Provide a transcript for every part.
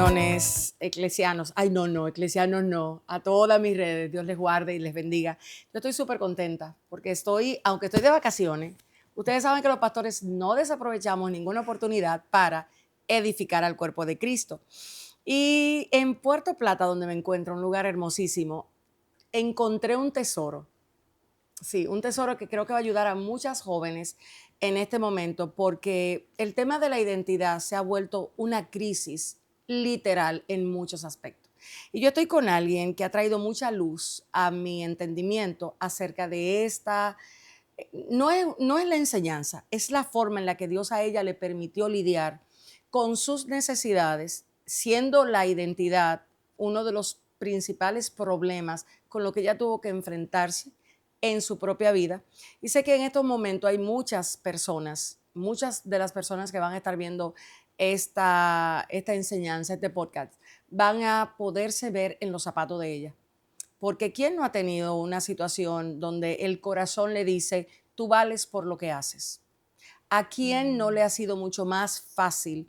Bendiciones, eclesianos. Ay, no, eclesianos no. A todas mis redes, Dios les guarde y les bendiga. Yo estoy súper contenta porque aunque estoy de vacaciones, ustedes saben que los pastores no desaprovechamos ninguna oportunidad para edificar al cuerpo de Cristo. Y en Puerto Plata, donde me encuentro, un lugar hermosísimo, encontré un tesoro. Sí, un tesoro que creo que va a ayudar a muchas jóvenes en este momento, porque el tema de la identidad se ha vuelto una crisis literal en muchos aspectos. Y yo estoy con alguien que ha traído mucha luz a mi entendimiento acerca de esta, no es la enseñanza, es la forma en la que Dios a ella le permitió lidiar con sus necesidades, siendo la identidad uno de los principales problemas con lo que ella tuvo que enfrentarse en su propia vida. Y sé que en estos momentos hay muchas de las personas que van a estar viendo esta enseñanza, este podcast, van a poderse ver en los zapatos de ella. Porque ¿quién no ha tenido una situación donde el corazón le dice, tú vales por lo que haces? ¿A quién no le ha sido mucho más fácil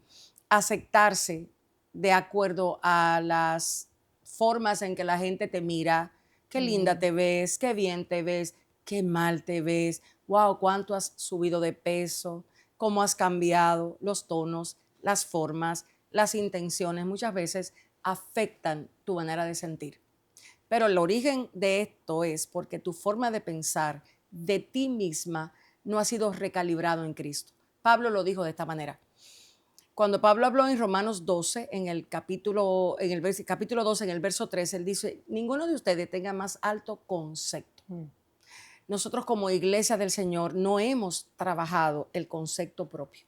aceptarse de acuerdo a las formas en que la gente te mira? Qué linda te ves, qué bien te ves, qué mal te ves, wow, cuánto has subido de peso, cómo has cambiado, los tonos, las formas, las intenciones muchas veces afectan tu manera de sentir. Pero el origen de esto es porque tu forma de pensar de ti misma no ha sido recalibrado en Cristo. Pablo lo dijo de esta manera. Cuando Pablo habló en Romanos 12, capítulo 12, en el verso 13, él dice, ninguno de ustedes tenga más alto concepto. Nosotros como iglesia del Señor no hemos trabajado el concepto propio.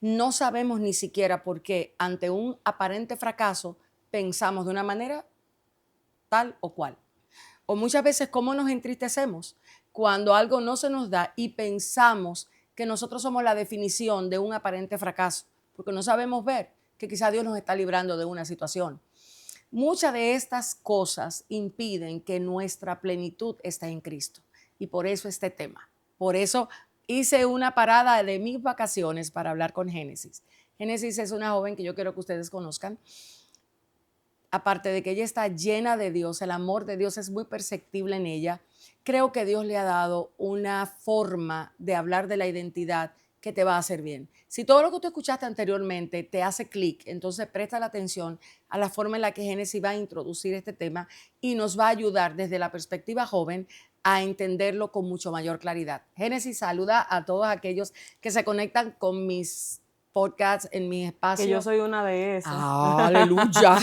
No sabemos ni siquiera por qué ante un aparente fracaso pensamos de una manera tal o cual. O muchas veces cómo nos entristecemos cuando algo no se nos da y pensamos que nosotros somos la definición de un aparente fracaso, porque no sabemos ver que quizá Dios nos está librando de una situación. Muchas de estas cosas impiden que nuestra plenitud esté en Cristo. Y por eso este tema. Por eso hice una parada de mis vacaciones para hablar con Génesis. Génesis es una joven que yo quiero que ustedes conozcan. Aparte de que ella está llena de Dios, el amor de Dios es muy perceptible en ella, creo que Dios le ha dado una forma de hablar de la identidad que te va a hacer bien. Si todo lo que tú escuchaste anteriormente te hace clic, entonces presta la atención a la forma en la que Génesis va a introducir este tema y nos va a ayudar desde la perspectiva joven a entenderlo con mucho mayor claridad. Génesis saluda a todos aquellos que se conectan con mis podcasts en mi espacio. Que yo soy una de esas. ¡Aleluya!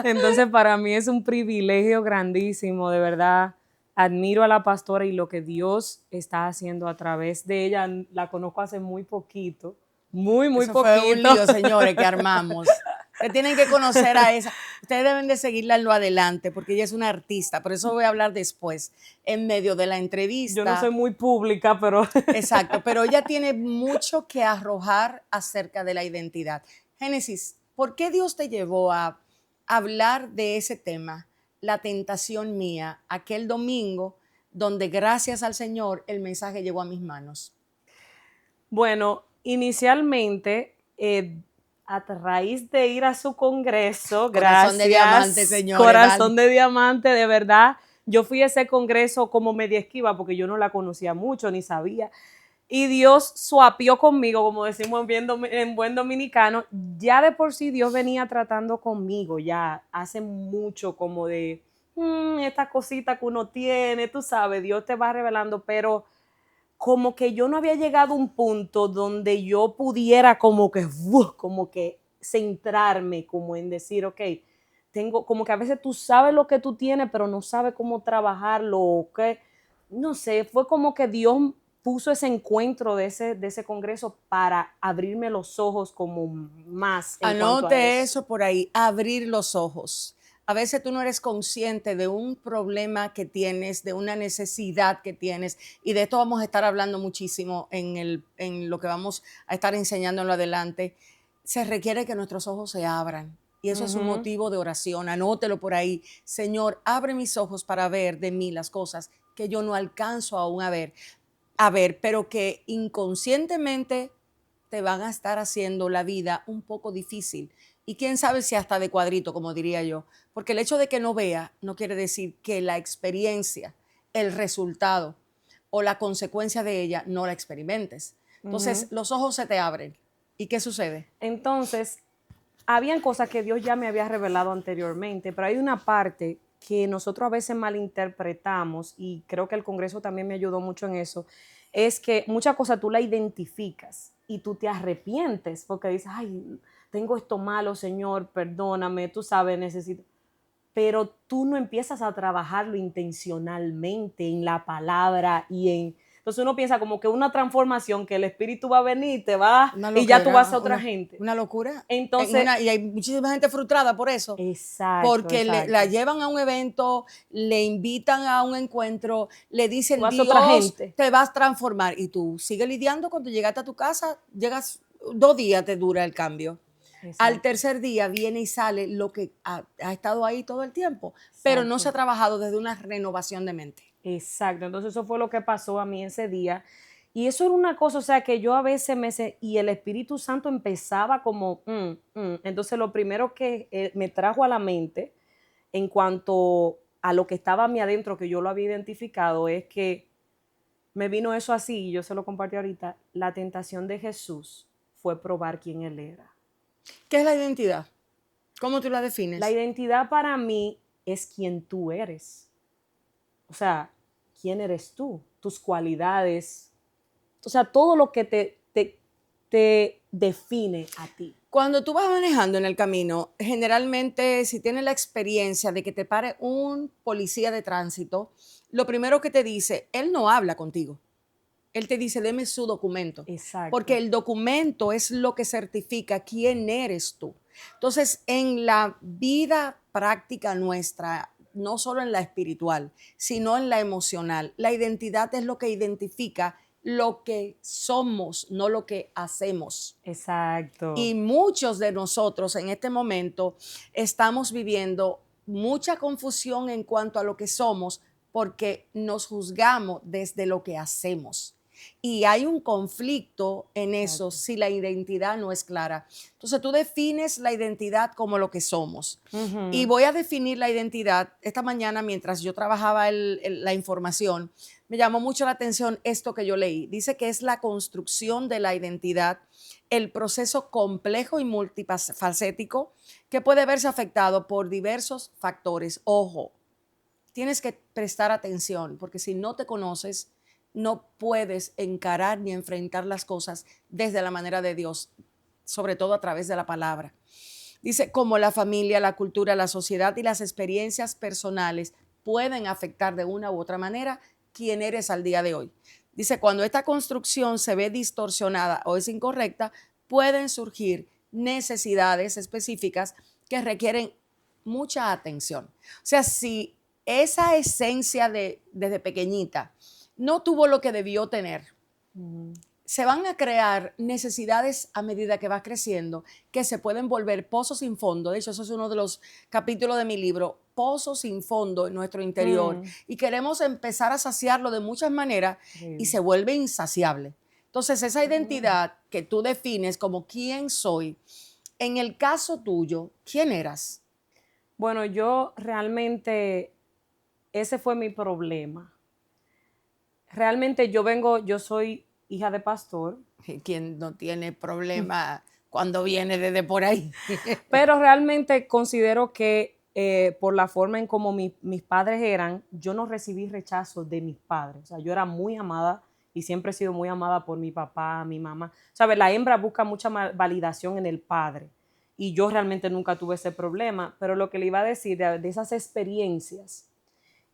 Entonces, para mí es un privilegio grandísimo, de verdad. Admiro a la pastora y lo que Dios está haciendo a través de ella. La conozco hace muy poquito, muy Eso poquito. fue un lío, señores, que armamos. Ustedes tienen que conocer a esa. Ustedes deben de seguirla en lo adelante, porque ella es una artista. Por eso voy a hablar después, en medio de la entrevista. Yo no soy muy pública, pero... Exacto, pero ella tiene mucho que arrojar acerca de la identidad. Génesis, ¿por qué Dios te llevó a hablar de ese tema, la tentación mía, aquel domingo donde gracias al Señor el mensaje llegó a mis manos? Bueno, inicialmente, a raíz de ir a su congreso, Corazón de diamante, gracias, señores. corazón de diamante, de verdad, yo fui a ese congreso como media esquiva porque yo no la conocía mucho ni sabía. Y Dios suapió conmigo, como decimos en buen dominicano. Ya de por sí Dios venía tratando conmigo ya hace mucho, como de esta cosita que uno tiene, tú sabes, Dios te va revelando, pero como que yo no había llegado a un punto donde yo pudiera como que centrarme, como en decir, ok, tengo, como que a veces tú sabes lo que tú tienes, pero no sabes cómo trabajarlo, o qué, no sé, fue como que Dios puso ese encuentro de ese congreso para abrirme los ojos como más en cuanto a Anote eso. eso por ahí, abrir los ojos. A veces tú no eres consciente de un problema que tienes, de una necesidad que tienes, y de esto vamos a estar hablando muchísimo en lo que vamos a estar enseñando en lo adelante. Se requiere que nuestros ojos se abran. Y eso es un motivo de oración. Anótelo por ahí. Señor, abre mis ojos para ver de mí las cosas que yo no alcanzo aún a ver, pero que inconscientemente te van a estar haciendo la vida un poco difícil. y quién sabe si hasta de cuadrito, como diría yo, porque el hecho de que no vea no quiere decir que la experiencia, el resultado o la consecuencia de ella no la experimentes. Entonces, los ojos se te abren. ¿Y qué sucede? Entonces, habían cosas que Dios ya me había revelado anteriormente, pero hay una parte que nosotros a veces malinterpretamos, y creo que el Congreso también me ayudó mucho en eso, es que muchas cosas tú la identificas y tú te arrepientes porque dices, ay, tengo esto malo, Señor, perdóname, tú sabes, necesito. Pero tú no empiezas a trabajarlo intencionalmente en la palabra y en... Entonces uno piensa como que una transformación, que el Espíritu va a venir, te va Una y ya tú vas loquera, a otra gente. una locura. Entonces, Y hay muchísima gente frustrada por eso. exacto, Porque la exacto. llevan a un evento, le invitan a un encuentro, le Tú dicen, vas a otra Dios gente. te vas a transformar. Y tú sigues lidiando cuando llegaste a tu casa, llegas, 2 días te dura el cambio. Al Exacto, tercer día viene y sale lo que ha estado ahí todo el tiempo, pero no se ha exacto, trabajado desde una renovación de mente. exacto. Entonces eso fue lo que pasó a mí ese día. Y eso era una cosa, o sea, que yo a veces y el Espíritu Santo empezaba como, Entonces lo primero que me trajo a la mente en cuanto a lo que estaba a mí adentro, que yo lo había identificado, es que me vino eso así, y yo se lo compartí ahorita, la tentación de Jesús fue probar quién él era. ¿Qué es la identidad? ¿Cómo tú la La defines? identidad para mí es quien tú eres. O sea, quién eres tú, tus cualidades, o sea, todo lo que te define a ti. Cuando tú vas manejando en el camino, generalmente si tienes la experiencia de que te pare un policía de tránsito, lo primero que te dice, él no habla contigo. Él te dice, deme su documento, porque Exacto. el documento es lo que certifica quién eres tú. Entonces, en la vida práctica nuestra, no solo en la espiritual, sino en la emocional, la identidad es lo que identifica lo que somos, no lo que hacemos. Exacto. Y muchos de nosotros en este momento estamos viviendo mucha confusión en cuanto a lo que somos porque nos juzgamos desde lo que hacemos. Y hay un conflicto en eso Exacto. si la identidad no es clara. Entonces tú defines la identidad como lo que somos. Y Ujú. voy a definir la identidad. Esta mañana, mientras yo trabajaba la información, me llamó mucho la atención esto que yo leí. Dice que es la construcción de la identidad, el proceso complejo y multifacético que puede verse afectado por diversos factores. Ojo, tienes que prestar atención porque si no te conoces, no puedes encarar ni enfrentar las cosas desde la manera de Dios, sobre todo a través de la palabra. Dice, como la familia, la cultura, la sociedad y las experiencias personales pueden afectar de una u otra manera quién eres al día de hoy. Dice, cuando esta construcción se ve distorsionada o es incorrecta, pueden surgir necesidades específicas que requieren mucha atención. O sea, si esa esencia desde pequeñita no tuvo lo que debió tener, Ujú. se van a crear necesidades a medida que vas creciendo que se pueden volver pozos sin fondo. De hecho, eso es uno de los capítulos de mi libro, pozos sin fondo en nuestro interior. Mm, Y queremos empezar a saciarlo de muchas maneras y increíble. se vuelve insaciable. Entonces, esa Mm. identidad que tú defines como quién soy, en el caso tuyo, ¿quién eras? Bueno, yo realmente, ese fue mi problema. Realmente yo soy hija de pastor, ¿Quién no tiene problema cuando viene desde por ahí? pero realmente considero que por la forma en como mis padres eran, yo no recibí rechazo de mis padres. O sea, yo era muy amada y siempre he sido muy amada por mi papá, mi mamá. ¿Sabes? La hembra busca mucha validación en el padre y yo realmente nunca tuve ese problema, pero lo que le iba a decir de esas experiencias,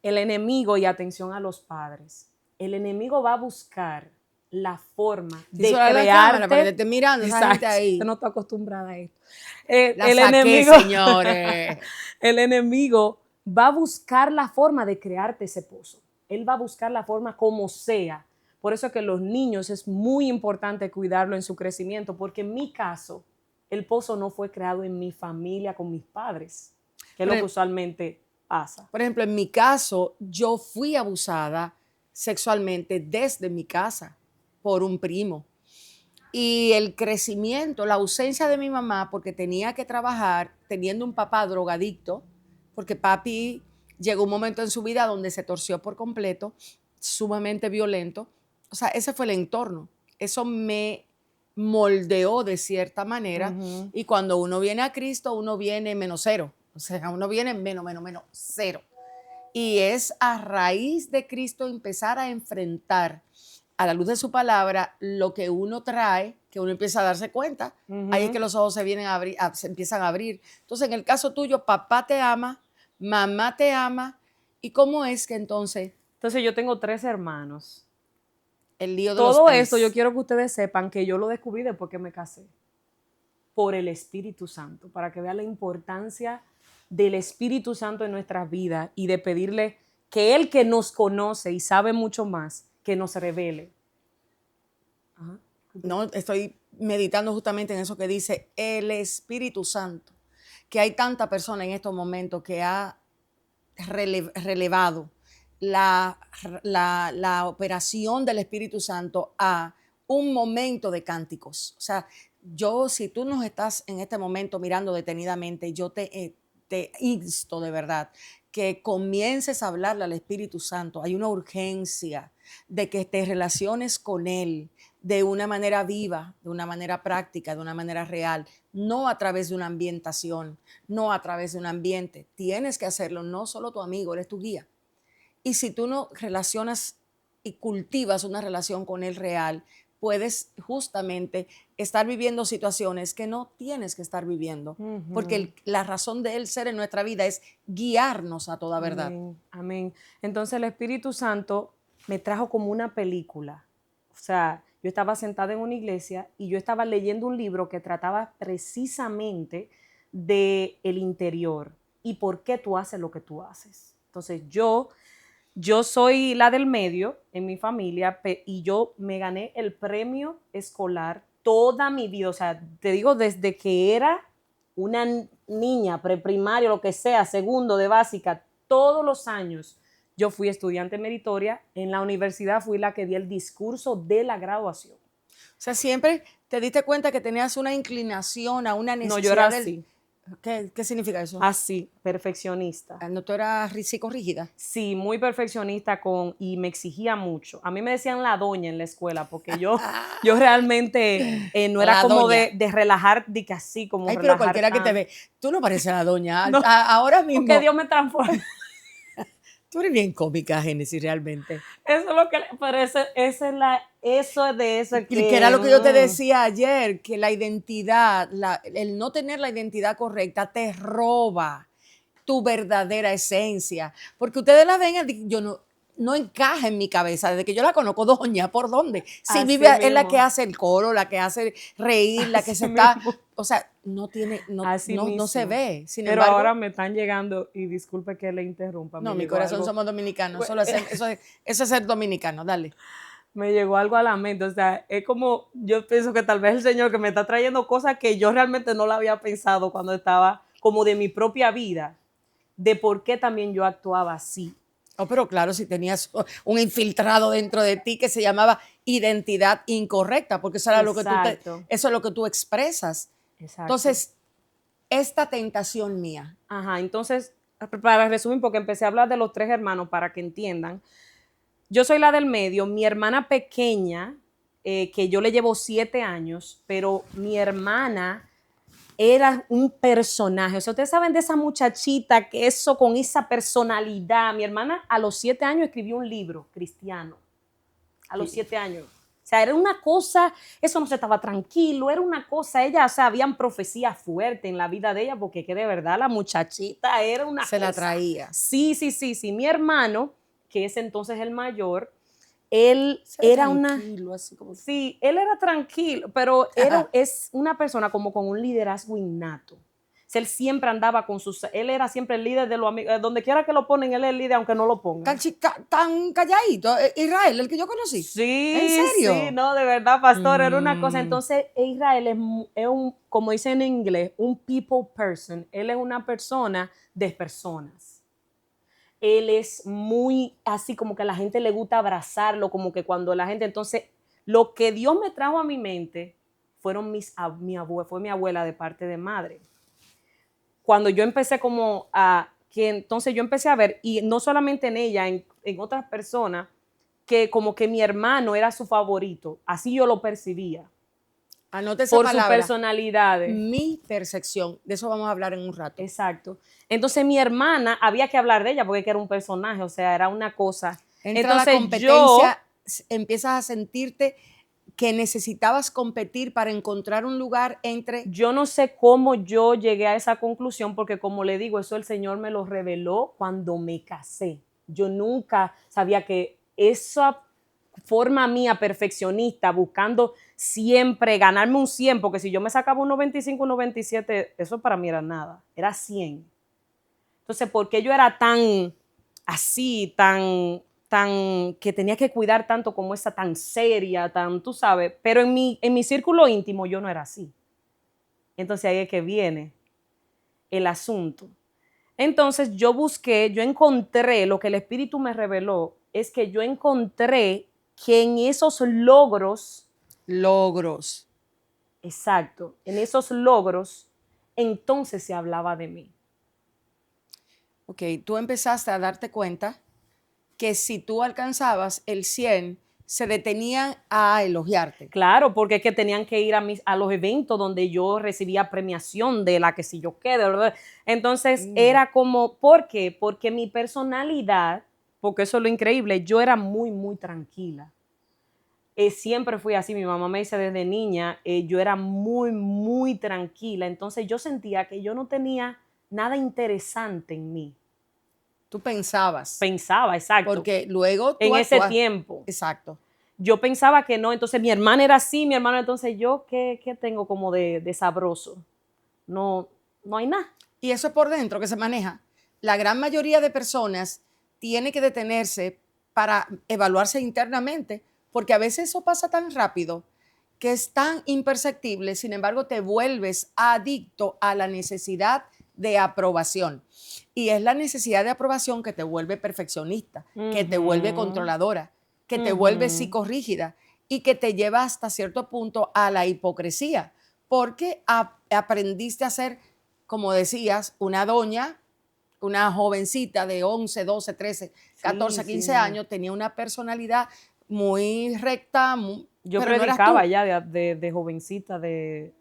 el enemigo, y atención a los padres, el enemigo va a buscar la forma Díselo de a la cámara para que te crearte. esté mirando esa gente Exacto, usted ahí. no está acostumbrada a esto. La El saqué, enemigo, señores. el enemigo va a buscar la forma de crearte ese pozo. Él va a buscar la forma como sea. Por eso es que los niños es muy importante cuidarlo en su crecimiento, porque en mi caso, el pozo no fue creado en mi familia con mis padres, que es Por, lo que ej- usualmente pasa. por ejemplo, en mi caso, yo fui abusada sexualmente desde mi casa por un primo. Y el crecimiento, la ausencia de mi mamá, porque tenía que trabajar, teniendo un papá drogadicto, porque papi llegó un momento en su vida donde se torció por completo, sumamente violento. O sea, ese fue el entorno. Eso me moldeó de cierta manera. Ujú. Y cuando uno viene a Cristo, uno viene menos cero. O sea, uno viene menos cero. Y es a raíz de Cristo empezar a enfrentar a la luz de su palabra lo que uno trae, que uno empieza a darse cuenta. Ahí es Ujú. que los ojos se vienen a abrir, se empiezan a abrir. Entonces, en el caso tuyo, papá te ama, mamá te ama. ¿Y cómo es que entonces Entonces yo tengo 3 hermanos. el lío de los Todo esto yo tres? quiero que ustedes sepan que yo lo descubrí después que me casé, por el Espíritu Santo, para que vean la importancia del Espíritu Santo en nuestras vidas y de pedirle que Él, que nos conoce y sabe mucho más, que nos revele. Ajá. No, estoy meditando justamente en eso que dice el Espíritu Santo, que hay tanta persona en estos momentos que ha relevado la operación del Espíritu Santo a un momento de cánticos. O sea, yo, si tú nos estás en este momento mirando detenidamente, yo te insto de verdad que comiences a hablarle al Espíritu Santo. Hay una urgencia de que te relaciones con Él de una manera viva, de una manera práctica, de una manera real, no a través de una ambientación, no a través de un ambiente. Tienes que hacerlo, no solo tu amigo, eres tu guía. Y si tú no relacionas y cultivas una relación con él real, puedes justamente estar viviendo situaciones que no tienes que estar viviendo, porque Ujú. la razón de él ser en nuestra vida es guiarnos a toda verdad. Amén, amén. Entonces el Espíritu Santo me trajo como una película. O sea, yo estaba sentada en una iglesia y yo estaba leyendo un libro que trataba precisamente de el interior y por qué tú haces lo que tú haces. Entonces yo soy la del medio en mi familia y yo me gané el premio escolar toda mi vida. O sea, te digo, desde que era una niña, preprimario, lo que sea, segundo de básica, todos los años yo fui estudiante meritoria. En la universidad fui la que di el discurso de la graduación. O sea, siempre te diste cuenta que tenías una inclinación a una No, yo era necesidad del... así, ¿Qué significa eso? así, perfeccionista. ¿No tú eras psicorrígida? Sí, muy perfeccionista y me exigía mucho. A mí me decían la doña en la escuela porque yo realmente no era La como doña. de relajar, de que así, como Ay, pero relajar cualquiera que te tan. ve, tú no pareces la doña. No, Ahora porque mismo, Dios me transforma. tú eres bien cómica, Génesis, realmente. Eso es lo que, pero eso es de eso Que era que, lo que yo te decía ayer, que la identidad, el no tener la identidad correcta te roba tu verdadera esencia. Porque ustedes la ven, yo no encaja en mi cabeza, desde que yo la conozco, doña, ¿por dónde? Si vive, así es la que mismo, hace el coro, la que hace reír, la que así se está, mismo, o sea, no tiene, así no se mismo. ve. Sin Pero embargo, ahora me están llegando, y disculpe que le interrumpa, no, mi corazón somos dominicanos, eso es ser dominicano, dale. me llegó algo a la mente. O sea, es como, yo pienso que tal vez el Señor que me está trayendo cosas que yo realmente no la había pensado cuando estaba como de mi propia vida, de por qué también yo actuaba así. Oh, pero claro, si tenías un infiltrado dentro de ti que se llamaba identidad incorrecta, porque eso era lo que Exacto, eso es lo que tú expresas. exacto. Entonces, esta tentación mía, Ajá, entonces, para resumir, porque empecé a hablar de los 3 hermanos para que entiendan, yo soy la del medio, mi hermana pequeña, que yo le llevo 7 años, pero mi hermana era un personaje. O sea, ustedes saben de esa muchachita que eso con esa personalidad. Mi hermana a los 7 años escribió un libro cristiano. A los y- 7 años. O sea, era una cosa, eso no se estaba tranquilo, era una cosa, ella, o sea, habían profecías fuertes en la vida de ella, porque que de verdad la muchachita era una se la cosa. traía. Sí, sí, sí, sí. Mi hermano, que es entonces el mayor, él Se ve era una, tranquilo, así como... sí, él era tranquilo, pero es una persona como con un liderazgo innato. O sea, él siempre andaba con él era siempre el líder de los amigos, donde quiera que lo ponen, él es el líder, aunque no lo pongan. tan calladito. Israel, el que yo conocí. ¿En Sí, sí, serio? no, de verdad, pastor, era una cosa. Mm, Entonces, Israel es un, como dicen en inglés, un people person. Él es una persona de personas. Él es muy así como que a la gente le gusta abrazarlo, como que cuando la gente, entonces, lo que Dios me trajo a mi mente fueron fue mi abuela de parte de madre. Cuando yo empecé que entonces yo empecé a ver, y no solamente en ella, en otras personas, que como que mi hermano era su favorito, así yo lo percibía, Anote esa por sus palabra. personalidades. Mi percepción. De eso vamos a hablar en un rato. Exacto. Entonces mi hermana, había que hablar de ella porque era un personaje, o sea, era una cosa. Entra Entonces la competencia, empiezas a sentirte que necesitabas competir para encontrar un lugar entre... yo no sé cómo yo llegué a esa conclusión, porque como le digo, eso el Señor me lo reveló cuando me casé. Yo nunca sabía que esa forma mía perfeccionista, buscando siempre ganarme un 100, porque si yo me sacaba un 95, un 97, eso para mí era nada, era 100. Entonces, ¿por qué yo era tan así, tan que tenía que cuidar tanto como esa, tan seria, tan, tú sabes? Pero en mi círculo íntimo yo no era así. Entonces ahí es que viene el asunto. Entonces yo encontré, lo que el Espíritu me reveló, es que yo encontré que en esos logros, exacto, en esos logros, entonces se hablaba de mí. Ok, tú empezaste a darte cuenta que si tú alcanzabas el 100, se detenían a elogiarte. Claro, porque es que tenían que ir a los eventos donde yo recibía premiación de la que si yo quedo. Entonces era como, ¿por qué? Porque mi personalidad, porque eso es lo increíble, yo era muy, muy tranquila. Siempre fui así, mi mamá me dice desde niña, yo era muy, muy tranquila. Entonces yo sentía que yo no tenía nada interesante en mí. Tú pensabas. Pensaba, exacto. Porque luego tú en ese actúas. tiempo. Exacto. Yo pensaba que no, entonces mi hermana era así, mi hermano, entonces yo, ¿qué tengo como de sabroso? No, no hay nada. Y eso es por dentro que se maneja. La gran mayoría de personas tiene que detenerse para evaluarse internamente, porque a veces eso pasa tan rápido que es tan imperceptible, sin embargo te vuelves adicto a la necesidad de aprobación. Y es la necesidad de aprobación que te vuelve perfeccionista, que te vuelve controladora, que te vuelve psicorrígida y que te lleva hasta cierto punto a la hipocresía, porque aprendiste a ser, como decías, una doña, una jovencita de 11, 12, 13, 14, 15 años, tenía una personalidad muy recta, yo pero no eras predicaba tú. ya de jovencita,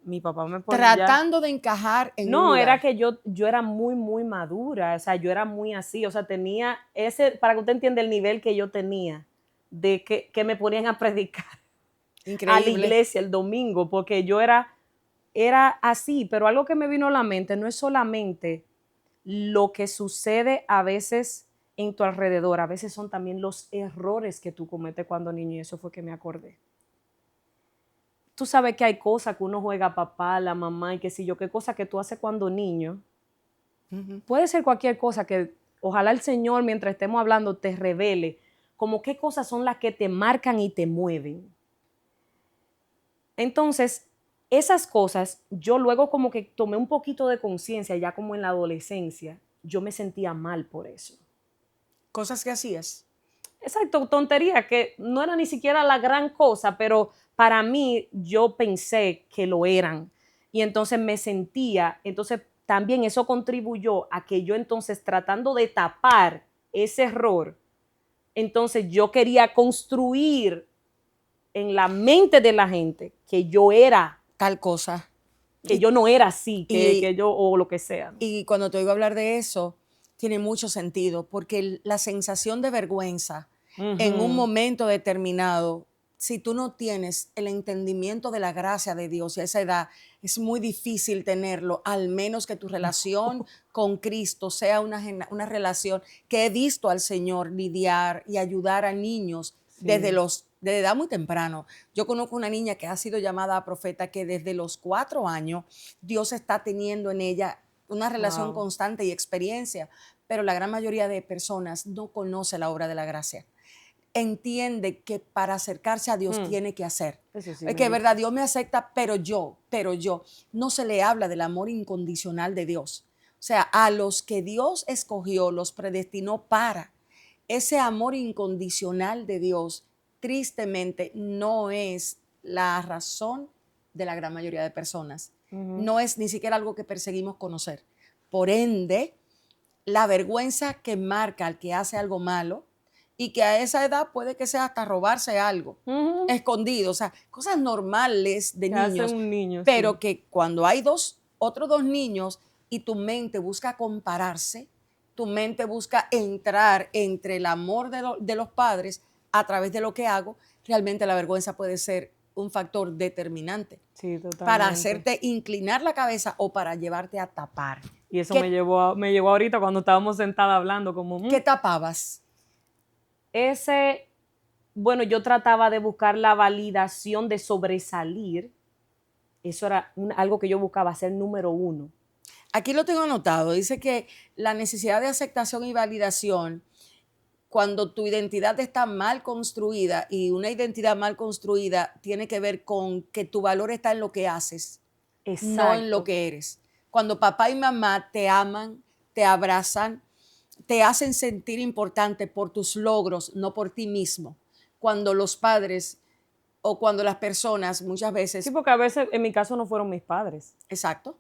mi papá me ponía Tratando de encajar en un no, lugar. era que yo era muy, muy madura, o sea, yo era muy así, o sea, tenía para que usted entienda el nivel que yo tenía, de que me ponían a predicar a la Increíble. iglesia el domingo, porque yo era así, pero algo que me vino a la mente no es solamente lo que sucede a veces en tu alrededor, a veces son también los errores que tú cometes cuando niño, y eso fue que me acordé. Tú sabes que hay cosas que uno juega a papá, la mamá y qué sé yo, qué cosas que tú haces cuando niño. Puede ser cualquier cosa que ojalá el Señor, mientras estemos hablando, te revele, como qué cosas son las que te marcan y te mueven. Entonces, esas cosas, yo luego como que tomé un poquito de conciencia, ya como en la adolescencia, yo me sentía mal por eso. Cosas que hacías. Exacto, tontería, que no era ni siquiera la gran cosa, pero para mí yo pensé que lo eran. Y entonces me sentía, entonces también eso contribuyó a que yo entonces tratando de tapar ese error, entonces yo quería construir en la mente de la gente que yo era Tal cosa. que yo no era así, y, que yo o lo que sea. y cuando te oigo hablar de eso, tiene mucho sentido, porque la sensación de vergüenza en un momento determinado, si tú no tienes el entendimiento de la gracia de Dios y a esa edad, es muy difícil tenerlo, al menos que tu relación con Cristo sea una relación que he visto al Señor lidiar y ayudar a niños desde edad muy temprano. Yo conozco una niña que ha sido llamada profeta que desde los 4 años Dios está teniendo en ella una relación constante y experiencia, pero la gran mayoría de personas no conoce la obra de la gracia. Entiende que para acercarse a Dios tiene que hacer. Sí, Es que, verdad, Dios me acepta, pero yo. No se le habla del amor incondicional de Dios. O sea, a los que Dios escogió, los predestinó para. Ese amor incondicional de Dios, tristemente, no es la razón de la gran mayoría de personas. Ujú. No es ni siquiera algo que perseguimos conocer. Por ende, la vergüenza que marca al que hace algo malo y que a esa edad puede que sea hasta robarse algo Ujú. escondido, o sea, cosas normales de ¿Qué hace niños, un niño? pero Sí. que cuando hay otros dos niños y tu mente busca compararse, tu mente busca entrar entre el amor de los padres a través de lo que hago, realmente la vergüenza puede ser un factor determinante Sí, para totalmente. hacerte inclinar la cabeza o para llevarte a tapar. Y eso ¿Qué, me llegó ahorita cuando estábamos sentadas hablando, como, qué tapabas? ese, bueno, yo trataba de buscar la validación de sobresalir. Eso era algo que yo buscaba, ser número uno. Aquí lo tengo anotado. Dice que la necesidad de aceptación y validación, cuando tu identidad está mal construida, y una identidad mal construida tiene que ver con que tu valor está en lo que haces, no en lo Exacto. que eres. Cuando papá y mamá te aman, te abrazan, te hacen sentir importante por tus logros, no por ti mismo. Cuando los padres o cuando las personas muchas Sí, veces, porque a veces en mi caso no fueron mis padres. exacto,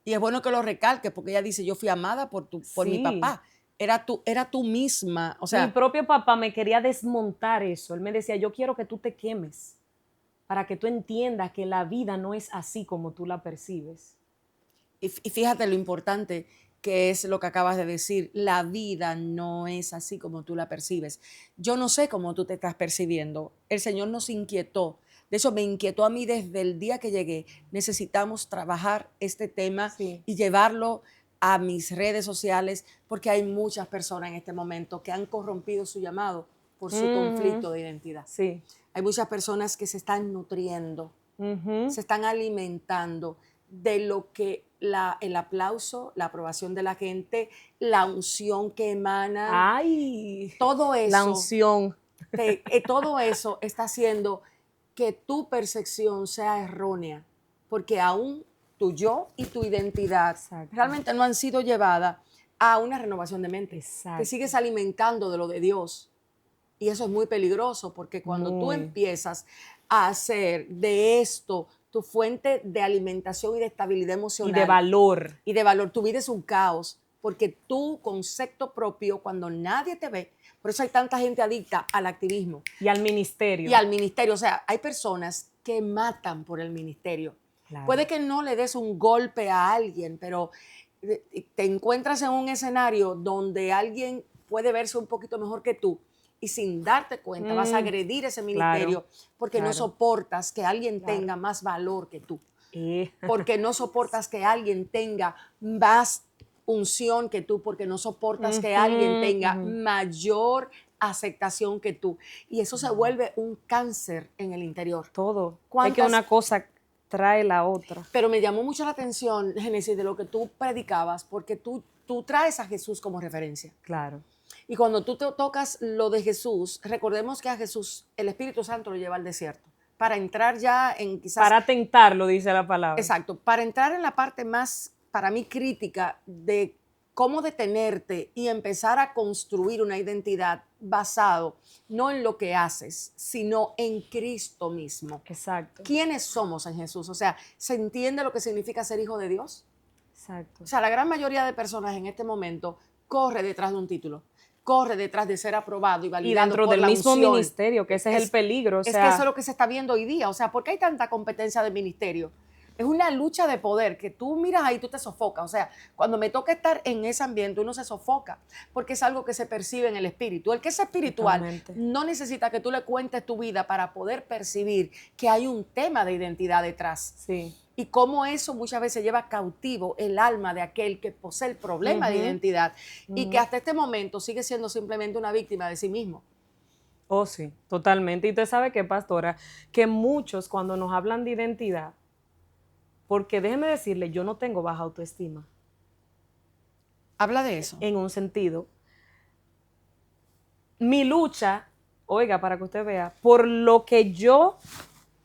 y es bueno que lo recalques porque ella dice, yo fui amada por mi Sí. papá, era tú misma, o Mi sea, propio papá me quería desmontar eso. Él me decía, yo quiero que tú te quemes para que tú entiendas que la vida no es así como tú la percibes. y fíjate lo importante que es lo que acabas de decir, la vida no es así como tú la percibes. Yo no sé cómo tú te estás percibiendo. El Señor nos inquietó. De hecho, me inquietó a mí desde el día que llegué. Necesitamos trabajar este tema Sí. y llevarlo a mis redes sociales porque hay muchas personas en este momento que han corrompido su llamado por su Ujú. conflicto de identidad. Sí. Hay muchas personas que se están nutriendo, Ujú. se están alimentando de lo que el aplauso, la aprobación de la gente, la unción que emanan, Ay, todo la eso, unción. todo eso está haciendo que tu percepción sea errónea, porque aún tu yo y tu identidad Exacto. realmente no han sido llevadas a una renovación de mente. Te Exacto. sigues alimentando de lo de Dios. Y eso es muy peligroso porque cuando tú Muy. empiezas a hacer de esto tu fuente de alimentación y de estabilidad Y de emocional valor. y de valor, tu vida es un caos porque tu concepto propio, cuando nadie te ve, por eso hay tanta gente adicta al activismo Y al ministerio. y al ministerio. O sea, hay personas que matan por el ministerio. Claro. Puede que no le des un golpe a alguien, pero te encuentras en un escenario donde alguien puede verse un poquito mejor que tú y sin darte cuenta vas a agredir ese ministerio porque no claro. soportas que alguien Claro. tenga más valor que tú, Eh, porque no soportas que alguien tenga más unción que tú, porque no soportas que alguien tenga ujú. mayor aceptación que tú. Y eso se vuelve un cáncer en el interior. Todo. Es que ¿Cuántas? una cosa trae la otra. Pero me llamó mucho la atención, Génesis, de lo que tú predicabas, porque tú traes a Jesús como referencia. Claro. Y cuando tú te tocas lo de Jesús, recordemos que a Jesús el Espíritu Santo lo lleva al desierto para entrar ya en quizás... Para tentarlo, dice la palabra. Exacto, para entrar en la parte más, para mí, crítica de cómo detenerte y empezar a construir una identidad basado no en lo que haces, sino en Cristo mismo. Exacto. ¿Quiénes somos en Jesús? O sea, ¿se entiende lo que significa ser hijo de Dios? Exacto. O sea, la gran mayoría de personas en este momento corre detrás de un título, corre detrás de ser aprobado y Y validado dentro por del la mismo unción. ministerio, que ese es el peligro. O Es sea, que eso es lo que se está viendo hoy día. O sea, ¿por qué hay tanta competencia de ministerio? Es una lucha de poder que tú miras ahí, tú te sofocas. O sea, cuando me toca estar en ese ambiente, uno se sofoca, porque es algo que se percibe en el espíritu. El que es espiritual Totalmente. no necesita que tú le cuentes tu vida para poder percibir que hay un tema de identidad detrás. sí. Y cómo eso muchas veces lleva cautivo el alma de aquel que posee el problema de identidad y que hasta este momento sigue siendo simplemente una víctima de sí mismo. Oh, sí, totalmente. Y usted sabe qué, pastora, que muchos cuando nos hablan de identidad, porque déjeme decirle, yo no tengo baja autoestima. Habla de eso. En un sentido. Mi lucha, oiga, para que usted vea, por lo que yo,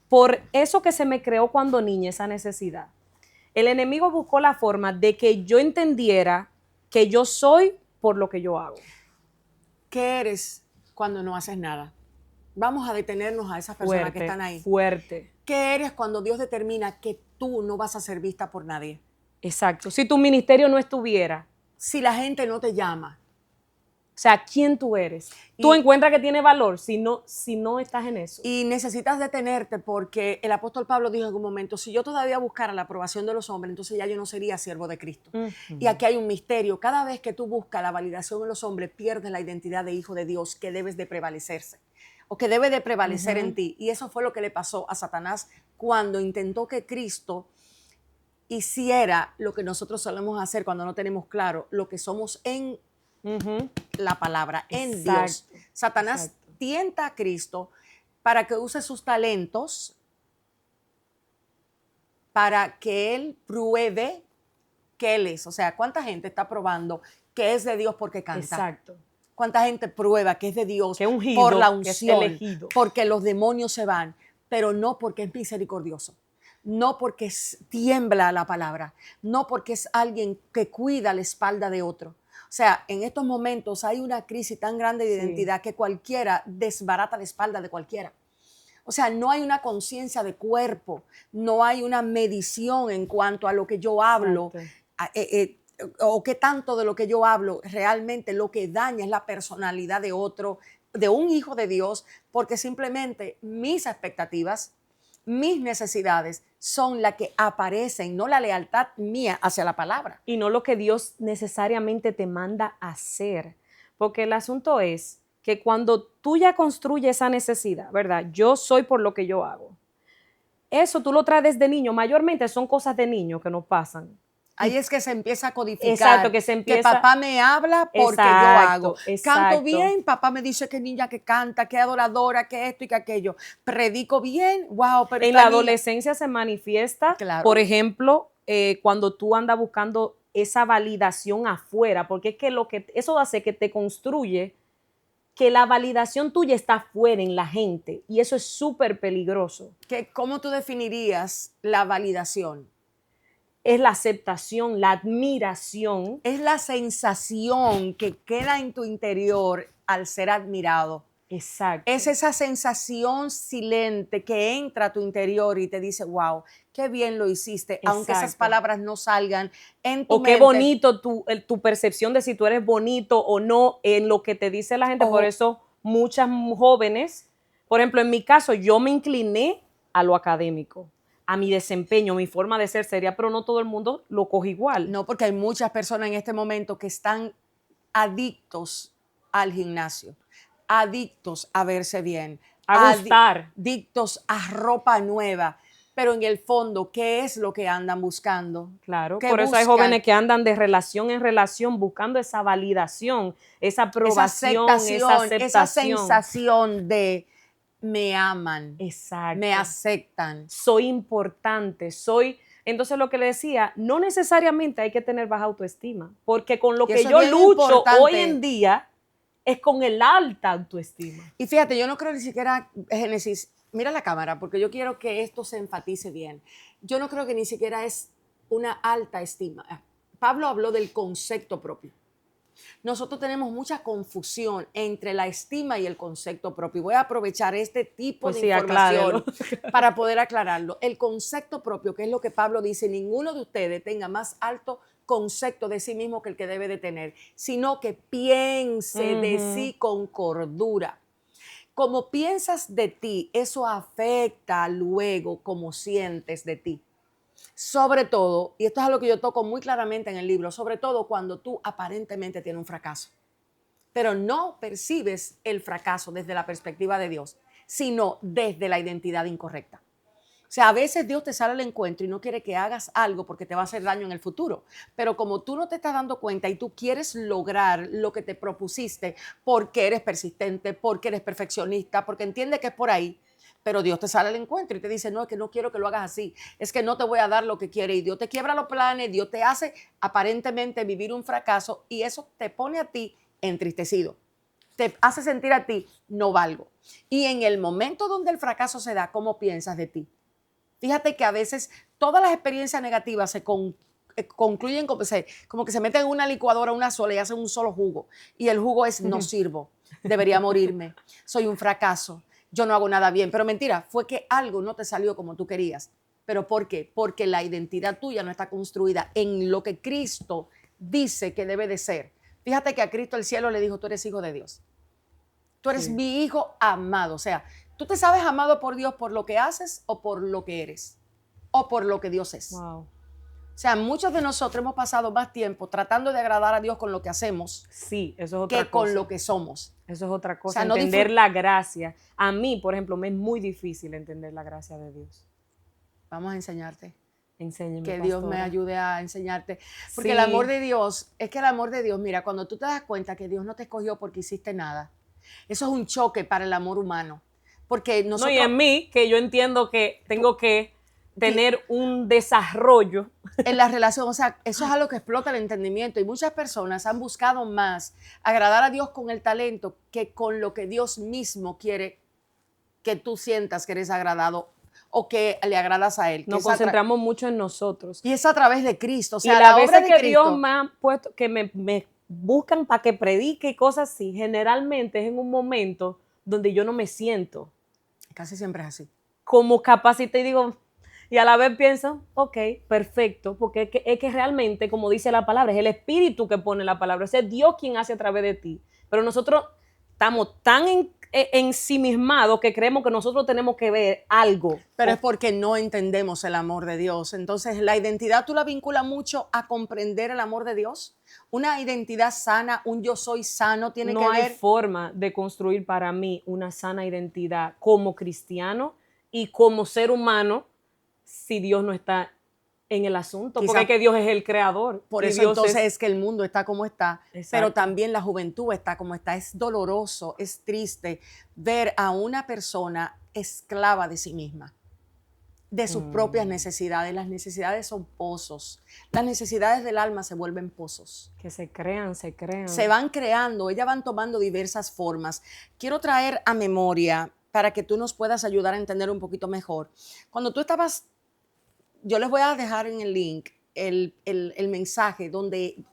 por eso que se me creó cuando niña, esa necesidad. El enemigo buscó la forma de que yo entendiera que yo soy por lo que yo hago. ¿Qué eres cuando no haces nada? Vamos a detenernos a esas personas que Fuerte, están ahí. fuerte. ¿Qué eres cuando Dios determina que tú no vas a ser vista por nadie? Exacto. Si tu ministerio no estuviera, Si la gente no te llama. o sea, ¿quién tú eres? Tú encuentras que tiene valor si no estás en eso. Y necesitas detenerte porque el apóstol Pablo dijo en un momento, si yo todavía buscara la aprobación de los hombres, entonces ya yo no sería siervo de Cristo. Y aquí hay un misterio. Cada vez que tú buscas la validación en los hombres, pierdes la identidad de hijo de Dios que debes de prevalecerse o que debe de prevalecer en ti. Y eso fue lo que le pasó a Satanás cuando intentó que Cristo hiciera lo que nosotros solemos hacer cuando no tenemos claro lo que somos en la palabra, en Exacto, Dios. Satanás exacto. tienta a Cristo para que use sus talentos para que Él pruebe que Él es. O sea, ¿cuánta gente está probando que es de Dios porque canta? Exacto. ¿Cuánta gente prueba que es de Dios Que es ungido, por la que es unción? elegido. Porque los demonios se van, pero no porque es misericordioso. No porque tiembla la palabra, no porque es alguien que cuida la espalda de otro. O sea, en estos momentos hay una crisis tan grande de identidad que cualquiera desbarata la espalda de cualquiera. O sea, no hay una conciencia de cuerpo, no hay una medición en cuanto a lo que yo hablo, o qué tanto de lo que yo hablo realmente lo que daña es la personalidad de otro, de un hijo de Dios, porque simplemente mis expectativas, mis necesidades son las que aparecen, no la lealtad mía hacia la palabra. Y no lo que Dios necesariamente te manda a hacer. Porque el asunto es que cuando tú ya construyes esa necesidad, ¿verdad? Yo soy por lo que yo hago. Eso tú lo traes desde niño. Mayormente son cosas de niño que nos pasan. Ahí es que se empieza a codificar. Exacto, que se empieza. Que papá me habla porque yo hago. Canto bien, papá me dice que niña que canta, que adoradora, que esto y que aquello. Predico bien, wow, pero en la adolescencia se manifiesta, claro. Por ejemplo, cuando tú andas buscando esa validación afuera, porque es que eso hace que te construye que la validación tuya está afuera en la gente y eso es súper peligroso. ¿Cómo tú definirías la validación? Es la aceptación, la admiración. Es la sensación que queda en tu interior al ser admirado. Exacto. Es esa sensación silente que entra a tu interior y te dice, wow, qué bien lo hiciste, Exacto. Aunque esas palabras no salgan en tu mente. O qué bonito tu percepción de si tú eres bonito o no en lo que te dice la gente. Por eso muchas jóvenes, por ejemplo, en mi caso, yo me incliné a lo académico, a mi desempeño, mi forma de ser seria, pero no todo el mundo lo coge igual. No, porque hay muchas personas en este momento que están adictos al gimnasio, adictos a verse bien, a gustar, adictos a ropa nueva, pero en el fondo, ¿qué es lo que andan buscando? Claro, por eso hay jóvenes que andan de relación en relación buscando esa validación, esa aprobación, esa aceptación. Esa sensación de me aman, exacto, me aceptan. Soy importante, Entonces lo que le decía, no necesariamente hay que tener baja autoestima, porque con lo que yo lucho hoy en día es con el alta autoestima. Y fíjate, yo no creo ni siquiera, Génesis, mira la cámara, porque yo quiero que esto se enfatice bien. Yo no creo que ni siquiera es una alta estima. Pablo habló del concepto propio. Nosotros tenemos mucha confusión entre la estima y el concepto propio. Voy a aprovechar este tipo de información para poder aclararlo. El concepto propio, que es lo que Pablo dice, ninguno de ustedes tenga más alto concepto de sí mismo que el que debe de tener, sino que piense de sí con cordura. Como piensas de ti, eso afecta luego cómo sientes de ti. Sobre todo, y esto es algo que yo toco muy claramente en el libro, sobre todo cuando tú aparentemente tienes un fracaso, pero no percibes el fracaso desde la perspectiva de Dios, sino desde la identidad incorrecta. O sea, a veces Dios te sale al encuentro y no quiere que hagas algo porque te va a hacer daño en el futuro. Pero como tú no te estás dando cuenta y tú quieres lograr lo que te propusiste porque eres persistente, porque eres perfeccionista, porque entiendes que es por ahí, pero Dios te sale al encuentro y te dice, no, es que no quiero que lo hagas así, es que no te voy a dar lo que quieres. Y Dios te quiebra los planes, Dios te hace aparentemente vivir un fracaso y eso te pone a ti entristecido. Te hace sentir a ti, no valgo. Y en el momento donde el fracaso se da, ¿cómo piensas de ti? Fíjate que a veces todas las experiencias negativas se concluyen como que se meten en una licuadora una sola y hacen un solo jugo. Y el jugo es no sirvo, debería morirme, soy un fracaso. yo no hago nada bien. Pero mentira, fue que algo no te salió como tú querías. ¿Pero por qué? Porque la identidad tuya no está construida en lo que Cristo dice que debe de ser. Fíjate que a Cristo el cielo le dijo, tú eres hijo de Dios. Tú eres Sí. mi hijo amado. O sea, tú te sabes amado por Dios por lo que haces o por lo que eres o por lo que Dios es. Wow. O sea, muchos de nosotros hemos pasado más tiempo tratando de agradar a Dios con lo que hacemos Sí, eso es otra que cosa. con lo que somos. Eso es otra cosa, O sea, no entender la gracia. A mí, por ejemplo, me es muy difícil entender la gracia de Dios. Vamos a enseñarte. Enséñeme, Que Dios me pastora. ayude a enseñarte. Porque Sí. el amor de Dios, es que el amor de Dios, mira, cuando tú te das cuenta que Dios no te escogió porque hiciste nada, eso es un choque para el amor humano. Porque No, nosotros... y en mí, que yo entiendo que tengo que tener un desarrollo. En la relación, o sea, eso es algo que explota el entendimiento y muchas personas han buscado más agradar a Dios con el talento que con lo que Dios mismo quiere que tú sientas que eres agradado o que le agradas a Él. Nos concentramos mucho en nosotros. Y es a través de Cristo, o sea, y las la obra veces de que Cristo. Dios me ha puesto, que me buscan para que predique y cosas así, generalmente es en un momento donde yo no me siento Casi siempre es así. como capacita y digo, y a la vez pienso, ok, perfecto, porque es que realmente, como dice la palabra, es el Espíritu que pone la palabra, es Dios quien hace a través de ti. Pero nosotros estamos tan ensimismados que creemos que nosotros tenemos que ver algo. Pero es porque no entendemos el amor de Dios. Entonces, la identidad tú la vinculas mucho a comprender el amor de Dios. Una identidad sana, un yo soy sano, tiene que No hay ver. forma de construir para mí una sana identidad como cristiano y como ser humano si Dios no está en el asunto, porque es que Dios es el creador. Por y eso Dios entonces es que el mundo está como está, Exacto. pero también la juventud está como está. Es doloroso, es triste ver a una persona esclava de sí misma, de sus propias necesidades. Las necesidades son pozos. Las necesidades del alma se vuelven pozos. Que se crean. Se van creando, ellas van tomando diversas formas. Quiero traer a memoria para que tú nos puedas ayudar a entender un poquito mejor. Cuando tú estabas, yo les voy a dejar en el link el mensaje donde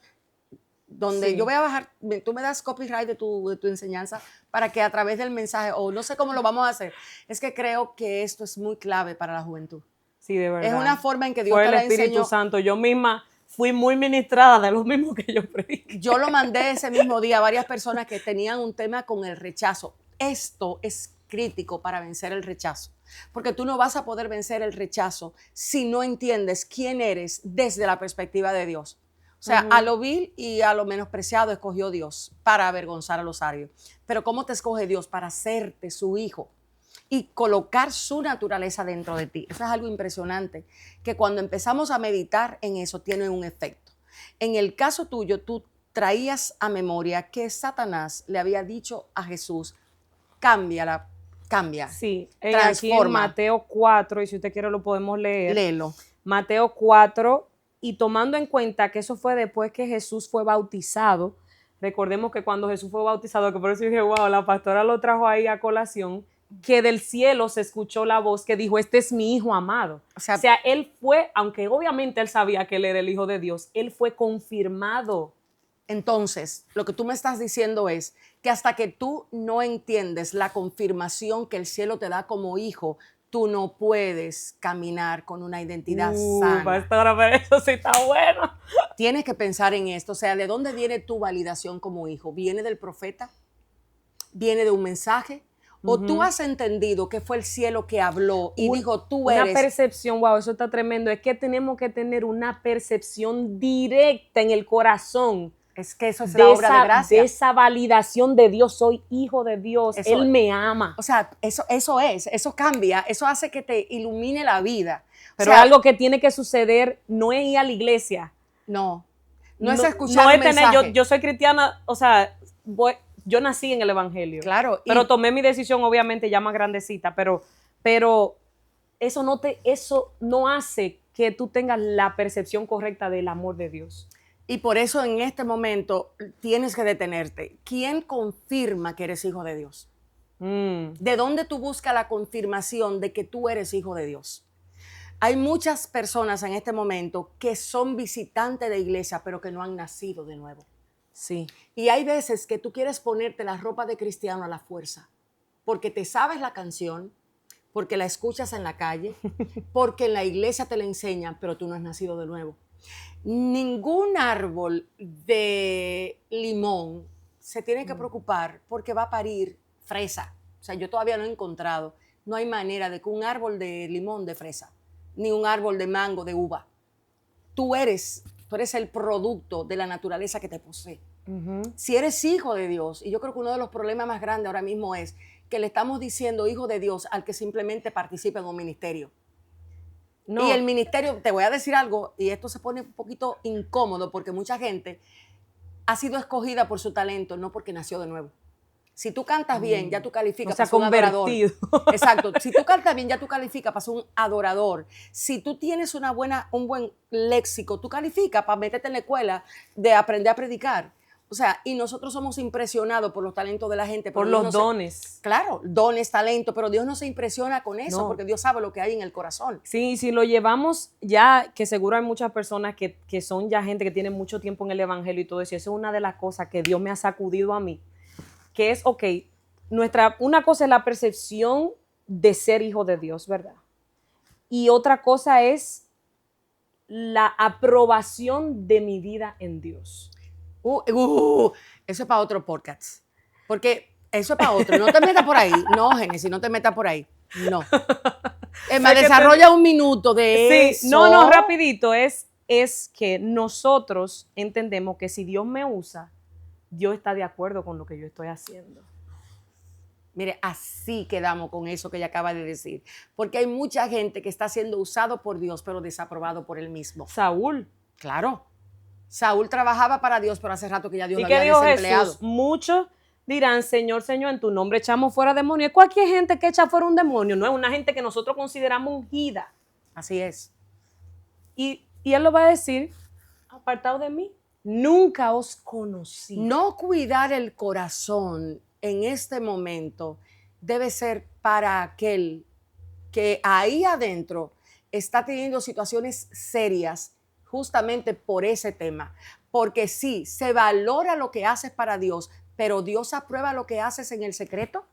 Sí. yo voy a bajar, tú me das copyright de tu enseñanza para que a través del mensaje, o no sé cómo lo vamos a hacer, es que creo que esto es muy clave para la juventud. Sí, de verdad. Es una forma en que Dios Fue te el la Espíritu enseñó. Santo. Yo misma fui muy ministrada de lo mismo que yo prediqué. Yo lo mandé ese mismo día a varias personas que tenían un tema con el rechazo. Esto es crítico para vencer el rechazo, porque tú no vas a poder vencer el rechazo si no entiendes quién eres desde la perspectiva de Dios. O sea, a lo vil y a lo menospreciado escogió Dios para avergonzar a los sabios. Pero ¿cómo te escoge Dios? Para hacerte su hijo y colocar su naturaleza dentro de ti. Eso es algo impresionante, que cuando empezamos a meditar en eso tiene un efecto. En el caso tuyo, tú traías a memoria que Satanás le había dicho a Jesús, cambia. Sí, aquí en transforma. Mateo 4, y si usted quiere lo podemos leer. Léelo. Mateo 4, y tomando en cuenta que eso fue después que Jesús fue bautizado. Recordemos que cuando Jesús fue bautizado, que por eso dije, wow, la pastora lo trajo ahí a colación, que del cielo se escuchó la voz que dijo, este es mi hijo amado. O sea, él fue, aunque obviamente él sabía que él era el hijo de Dios, él fue confirmado. Entonces, lo que tú me estás diciendo es que hasta que tú no entiendes la confirmación que el cielo te da como hijo, tú no puedes caminar con una identidad sana. Pastora, pero eso sí está bueno. Tienes que pensar en esto. O sea, ¿de dónde viene tu validación como hijo? ¿Viene del profeta? ¿Viene de un mensaje? ¿O tú has entendido que fue el cielo que habló y dijo, tú eres? Una percepción, wow, eso está tremendo. Es que tenemos que tener una percepción directa en el corazón. Es que eso es la obra de gracia. De esa validación de Dios, soy hijo de Dios, eso, Él me ama. O sea, eso cambia, eso hace que te ilumine la vida. Pero algo que tiene que suceder no es ir a la iglesia. No es escuchar un mensaje. Yo soy cristiana, o sea, yo nací en el evangelio. Claro. Pero tomé mi decisión, obviamente, ya más grandecita, pero eso no hace que tú tengas la percepción correcta del amor de Dios. Y por eso en este momento tienes que detenerte. ¿Quién confirma que eres hijo de Dios? ¿De dónde tú buscas la confirmación de que tú eres hijo de Dios? Hay muchas personas en este momento que son visitantes de iglesia, pero que no han nacido de nuevo. Sí. Y hay veces que tú quieres ponerte la ropa de cristiano a la fuerza. porque te sabes la canción, porque la escuchas en la calle, porque en la iglesia te la enseñan, pero tú no has nacido de nuevo. Ningún árbol de limón se tiene que preocupar porque va a parir fresa. O sea, yo todavía no he encontrado, no hay manera de que un árbol de limón de fresa, ni un árbol de mango de uva. Tú eres el producto de la naturaleza que te posee. Si eres hijo de Dios, y yo creo que uno de los problemas más grandes ahora mismo es que le estamos diciendo hijo de Dios al que simplemente participa en un ministerio. No. Y el ministerio, te voy a decir algo, y esto se pone un poquito incómodo porque mucha gente ha sido escogida por su talento, no porque nació de nuevo. Si tú cantas bien, ya tú calificas para ser un adorador. Exacto. Si tú cantas bien, ya tú calificas para ser un adorador. Si tú tienes un buen léxico, tú calificas para meterte en la escuela de aprender a predicar. O sea, y nosotros somos impresionados por los talentos de la gente. Por los dones. Claro, dones, talento, pero Dios no se impresiona con eso porque Dios sabe lo que hay en el corazón. Sí, si lo llevamos ya, que seguro hay muchas personas que son ya gente que tiene mucho tiempo en el evangelio y todo eso. Y eso es una de las cosas que Dios me ha sacudido a mí. Que es, una cosa es la percepción de ser hijo de Dios, ¿verdad? Y otra cosa es la aprobación de mi vida en Dios. Eso es para otro podcast. Porque eso es para otro. No te metas por ahí. No, Génesis, no te metas por ahí. No. Me desarrolla un minuto de eso. No, rapidito. Es que nosotros entendemos que si Dios me usa, Dios está de acuerdo con lo que yo estoy haciendo. Mire, así quedamos con eso que ella acaba de decir. Porque hay mucha gente que está siendo usado por Dios, pero desaprobado por él mismo. Saúl. Claro. Saúl trabajaba para Dios, pero hace rato que ya Dios lo había desempleado. ¿Y qué dijo Jesús? Muchos dirán, Señor, Señor, en tu nombre echamos fuera demonios. Cualquier gente que echa fuera un demonio, no es una gente que nosotros consideramos ungida. Así es. Y él lo va a decir, apartado de mí, nunca os conocí. No cuidar el corazón en este momento debe ser para aquel que ahí adentro está teniendo situaciones serias justamente por ese tema. Porque sí, se valora lo que haces para Dios, pero Dios aprueba lo que haces en el secreto.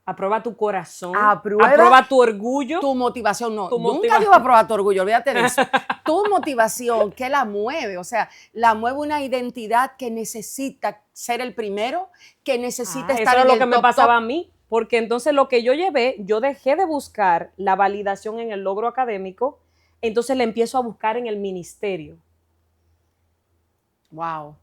Aprueba tu corazón, aprueba tu orgullo. Tu motivación, no. Nunca Dios va a aprobar tu orgullo, olvídate de eso. Tu motivación, ¿qué la mueve? O sea, la mueve una identidad que necesita ser el primero, que necesita estar en el top. Eso es lo que me pasaba a mí, porque entonces lo que yo llevé, yo dejé de buscar la validación en el logro académico, entonces le empiezo a buscar en el ministerio. Wow.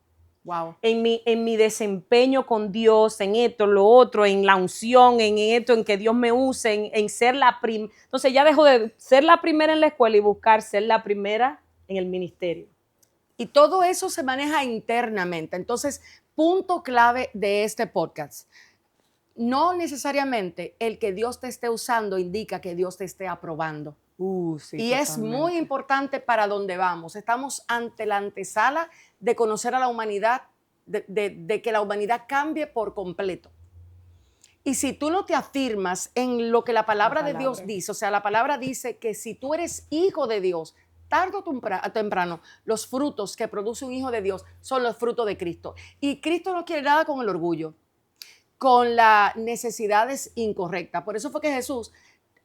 Wow. En mi desempeño con Dios, en esto, lo otro, en la unción, en esto, en que Dios me use, en ser la primera. Entonces ya dejo de ser la primera en la escuela y buscar ser la primera en el ministerio. Y todo eso se maneja internamente. Entonces, punto clave de este podcast. No necesariamente el que Dios te esté usando indica que Dios te esté aprobando. Sí, y totalmente. Es muy importante para dónde vamos. Estamos ante la antesala de conocer a la humanidad, de que la humanidad cambie por completo. Y si tú no te afirmas en lo que la palabra de Dios dice, o sea, la palabra dice que si tú eres hijo de Dios, tarde o temprano, los frutos que produce un hijo de Dios son los frutos de Cristo. Y Cristo no quiere nada con el orgullo, con las necesidades incorrectas. Por eso fue que Jesús,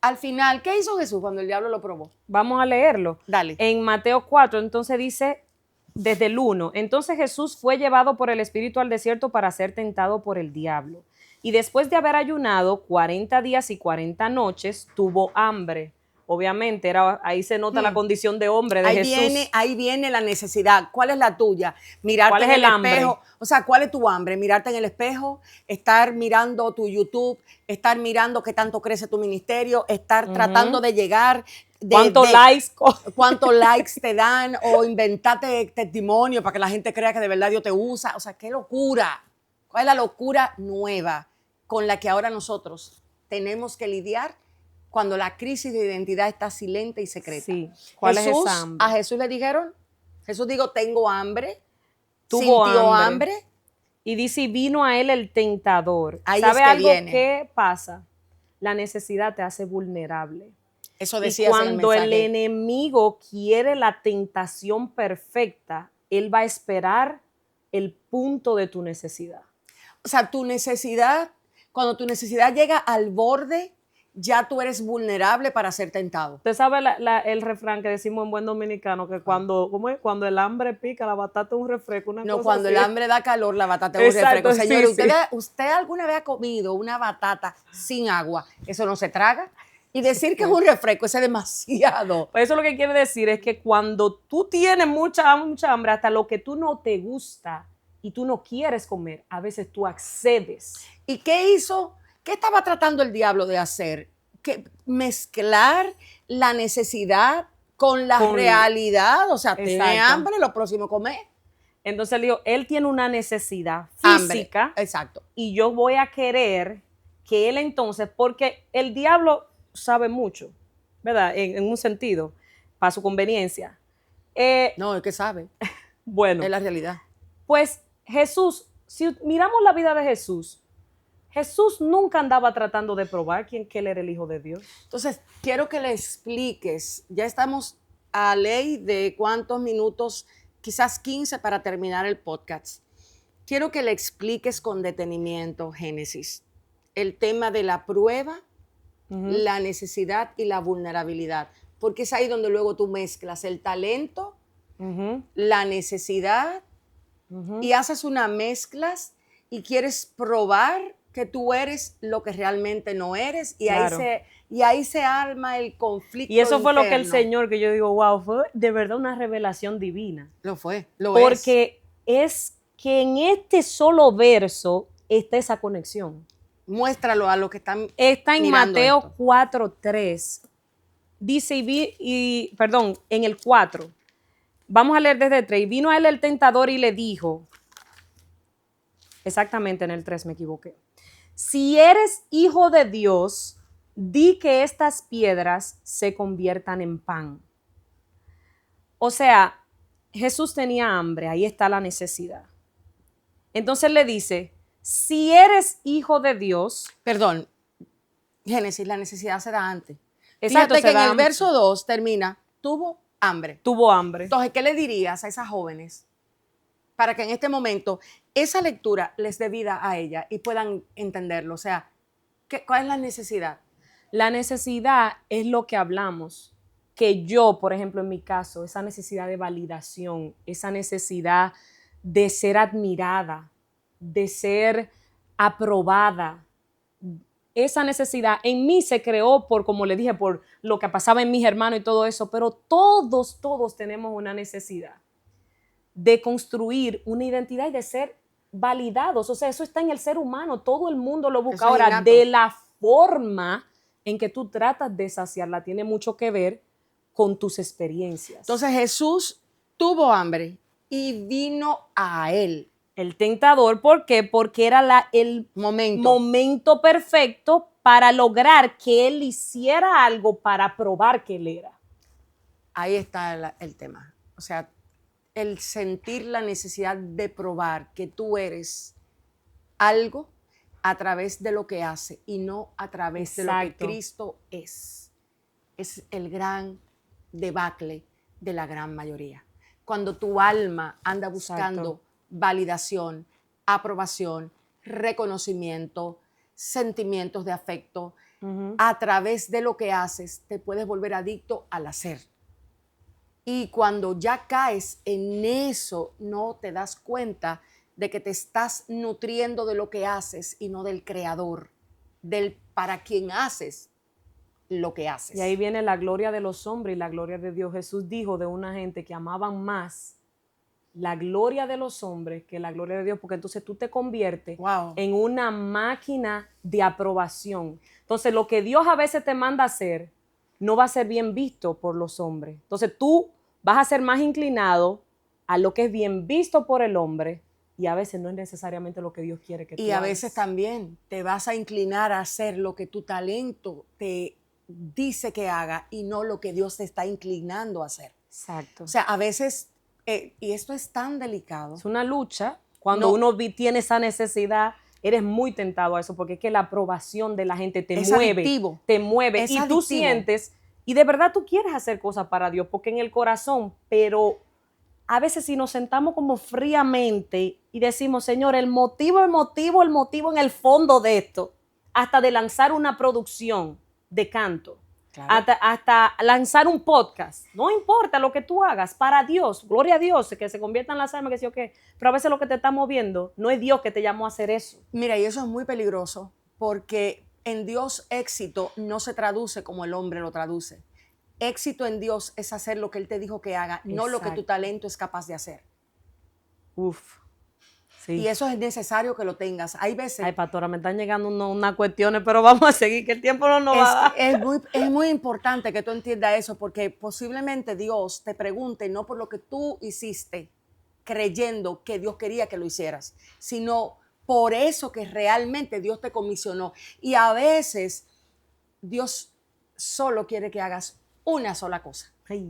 al final, ¿qué hizo Jesús cuando el diablo lo probó? Vamos a leerlo. Dale. En Mateo 4, entonces dice, desde el 1, entonces Jesús fue llevado por el Espíritu al desierto para ser tentado por el diablo. Y después de haber ayunado 40 días y 40 noches, tuvo hambre. Obviamente, ahí se nota la condición de hombre de Jesús. Ahí viene la necesidad. ¿Cuál es la tuya? Mirarte en el espejo. O sea, ¿cuál es tu hambre? Mirarte en el espejo, estar mirando tu YouTube, estar mirando qué tanto crece tu ministerio, estar tratando de llegar. ¿Cuántos likes te dan? O inventarte testimonio para que la gente crea que de verdad Dios te usa. O sea, qué locura. ¿Cuál es la locura nueva con la que ahora nosotros tenemos que lidiar cuando la crisis de identidad está silente y secreta? Sí. ¿Cuál es esa hambre? A Jesús le dijeron, Jesús dijo, tengo hambre, sintió hambre. Y dice, y vino a él el tentador. Ahí ¿Sabe es que algo viene. qué pasa? La necesidad te hace vulnerable. Eso decía. Y cuando el enemigo quiere la tentación perfecta, él va a esperar el punto de tu necesidad. O sea, tu necesidad, Cuando tu necesidad llega al borde, ya tú eres vulnerable para ser tentado. Usted sabe el refrán que decimos en buen dominicano, que ¿cómo es? Cuando el hambre pica, la batata es un refresco, una No, cosa cuando así. el hambre da calor, la batata es un Exacto, refresco. Señores, sí, sí. ¿usted alguna vez ha comido una batata sin agua? Eso no se traga. Y decir que es un refresco, eso es demasiado. Pues eso lo que quiere decir es que cuando tú tienes mucha hambre, hasta lo que tú no te gusta y tú no quieres comer, a veces tú accedes. ¿Y qué hizo? ¿Qué estaba tratando el diablo de hacer? Que mezclar la necesidad con la realidad. O sea, tiene Exacto. hambre, lo próximo comer. Entonces él dijo, él tiene una necesidad Hambre, física. exacto. Y yo voy a querer que él entonces, porque el diablo sabe mucho, ¿verdad? En un sentido, para su conveniencia. No, es que sabe. Bueno, Es la realidad. pues Jesús, si miramos la vida de Jesús, Jesús nunca andaba tratando de probar que él era el Hijo de Dios. Entonces, quiero que le expliques, ya estamos a ley de cuántos minutos, quizás 15 para terminar el podcast. Quiero que le expliques con detenimiento, Génesis, el tema de la prueba, la necesidad y la vulnerabilidad, porque es ahí donde luego tú mezclas el talento, la necesidad y haces una mezclas y quieres probar que tú eres lo que realmente no eres y, Claro. ahí se arma el conflicto Y eso fue lo que el interno. Señor, que yo digo, wow, fue de verdad una revelación divina. Lo fue, lo Porque es que en este solo verso está esa conexión. Muéstralo a los que están Está en mirando Mateo esto. 4:3. Dice, en el 4. Vamos a leer desde el 3. Y vino a él el tentador y le dijo, exactamente en el 3 me equivoqué. Si eres hijo de Dios, di que estas piedras se conviertan en pan. O sea, Jesús tenía hambre, ahí está la necesidad. Entonces le dice, si eres hijo de Dios. Perdón, Génesis, la necesidad se da antes. Exacto, Fíjate que en el hambre. verso 2 termina, tuvo hambre. Tuvo hambre. Entonces, ¿qué le dirías a esas jóvenes para que en este momento esa lectura les dé vida a ella y puedan entenderlo? O sea, ¿cuál es la necesidad? La necesidad es lo que hablamos, que yo, por ejemplo, en mi caso, esa necesidad de validación, esa necesidad de ser admirada, de ser aprobada, esa necesidad en mí se creó por, como le dije, por lo que pasaba en mis hermanos y todo eso, pero todos tenemos una necesidad de construir una identidad y de ser validados. O sea, eso está en el ser humano, todo el mundo lo busca. Ahora, de la forma en que tú tratas de saciarla tiene mucho que ver con tus experiencias. Entonces Jesús tuvo hambre y vino a él. El tentador, ¿por qué? Porque era el momento perfecto para lograr que él hiciera algo para probar que él era. Ahí está el tema. O sea, el sentir la necesidad de probar que tú eres algo a través de lo que hace y no a través de lo que Cristo es. Es el gran debacle de la gran mayoría. Cuando tu alma anda buscando validación, aprobación, reconocimiento, sentimientos de afecto, a través de lo que haces, te puedes volver adicto al hacer. Y cuando ya caes en eso, no te das cuenta de que te estás nutriendo de lo que haces y no del creador, del para quien haces lo que haces. Y ahí viene la gloria de los hombres y la gloria de Dios. Jesús dijo de una gente que amaban más la gloria de los hombres que la gloria de Dios, porque entonces tú te conviertes en una máquina de aprobación. Entonces lo que Dios a veces te manda a hacer no va a ser bien visto por los hombres. Entonces tú vas a ser más inclinado a lo que es bien visto por el hombre y a veces no es necesariamente lo que Dios quiere que tú hagas. Y a veces también te vas a inclinar a hacer lo que tu talento te dice que haga y no lo que Dios te está inclinando a hacer. Exacto. O sea, a veces, y esto es tan delicado. Es una lucha. Cuando uno tiene esa necesidad, eres muy tentado a eso, porque es que la aprobación de la gente te mueve. Adictivo. Te mueve. Es y adictivo. Tú sientes, y de verdad tú quieres hacer cosas para Dios, porque en el corazón, pero a veces si nos sentamos como fríamente y decimos, Señor, el motivo en el fondo de esto, hasta de lanzar una producción de canto, Claro. hasta lanzar un podcast. No importa lo que tú hagas, para Dios, gloria a Dios, que se conviertan las almas, que sí o qué. Pero a veces lo que te está moviendo no es Dios que te llamó a hacer eso. Mira, y eso es muy peligroso porque en Dios éxito no se traduce como el hombre lo traduce. Éxito en Dios es hacer lo que Él te dijo que haga, no lo que tu Exacto. talento es capaz de hacer. Uf. Sí. Y eso es necesario que lo tengas. Hay veces... Ay, pastora, me están llegando unas cuestiones, pero vamos a seguir, que el tiempo no nos va a dar. Es muy importante que tú entiendas eso, porque posiblemente Dios te pregunte no por lo que tú hiciste, creyendo que Dios quería que lo hicieras, sino por eso que realmente Dios te comisionó. Y a veces Dios solo quiere que hagas una sola cosa. Ay.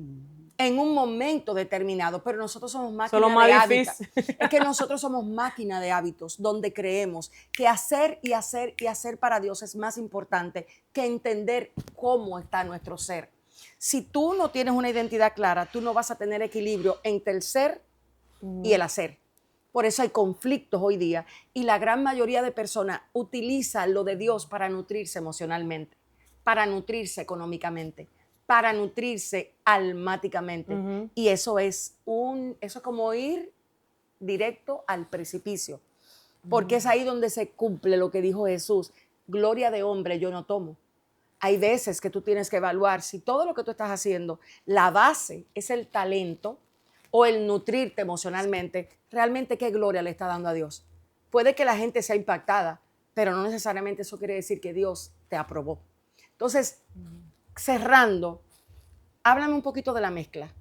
En un momento determinado, pero nosotros somos Solo máquina más de hábitos. difícil. Es que nosotros somos máquina de hábitos, donde creemos que hacer y hacer y hacer para Dios es más importante que entender cómo está nuestro ser. Si tú no tienes una identidad clara, tú no vas a tener equilibrio entre el ser y el hacer. Por eso hay conflictos hoy día y la gran mayoría de personas utiliza lo de Dios para nutrirse emocionalmente, para nutrirse económicamente, para nutrirse almáticamente. Y eso es como ir directo al precipicio. Porque es ahí donde se cumple lo que dijo Jesús: gloria de hombre yo no tomo. Hay veces que tú tienes que evaluar si todo lo que tú estás haciendo, la base es el talento o el nutrirte emocionalmente, realmente qué gloria le está dando a Dios. Puede que la gente sea impactada, pero no necesariamente eso quiere decir que Dios te aprobó. Entonces, cerrando, háblame un poquito de la mezcla.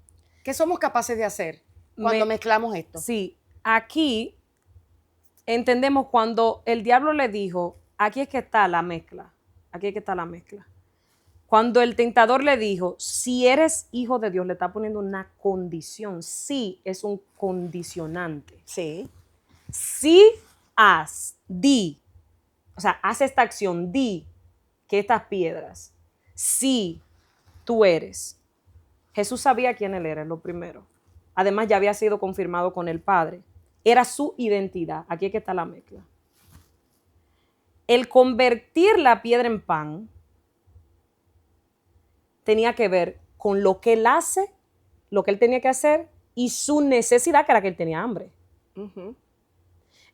¿Qué somos capaces de hacer cuando mezclamos esto? Sí, aquí entendemos cuando el diablo le dijo, aquí es que está la mezcla, aquí es que está la mezcla. Cuando el tentador le dijo, si eres hijo de Dios, le está poniendo una condición. Sí es un condicionante. Sí. Si di, o sea, haz esta acción, di que estas piedras, si tú eres. Jesús sabía quién él era, lo primero. Además, ya había sido confirmado con el Padre. Era su identidad. Aquí es que está la mezcla. El convertir la piedra en pan tenía que ver con lo que él hace, lo que él tenía que hacer y su necesidad, que era que él tenía hambre.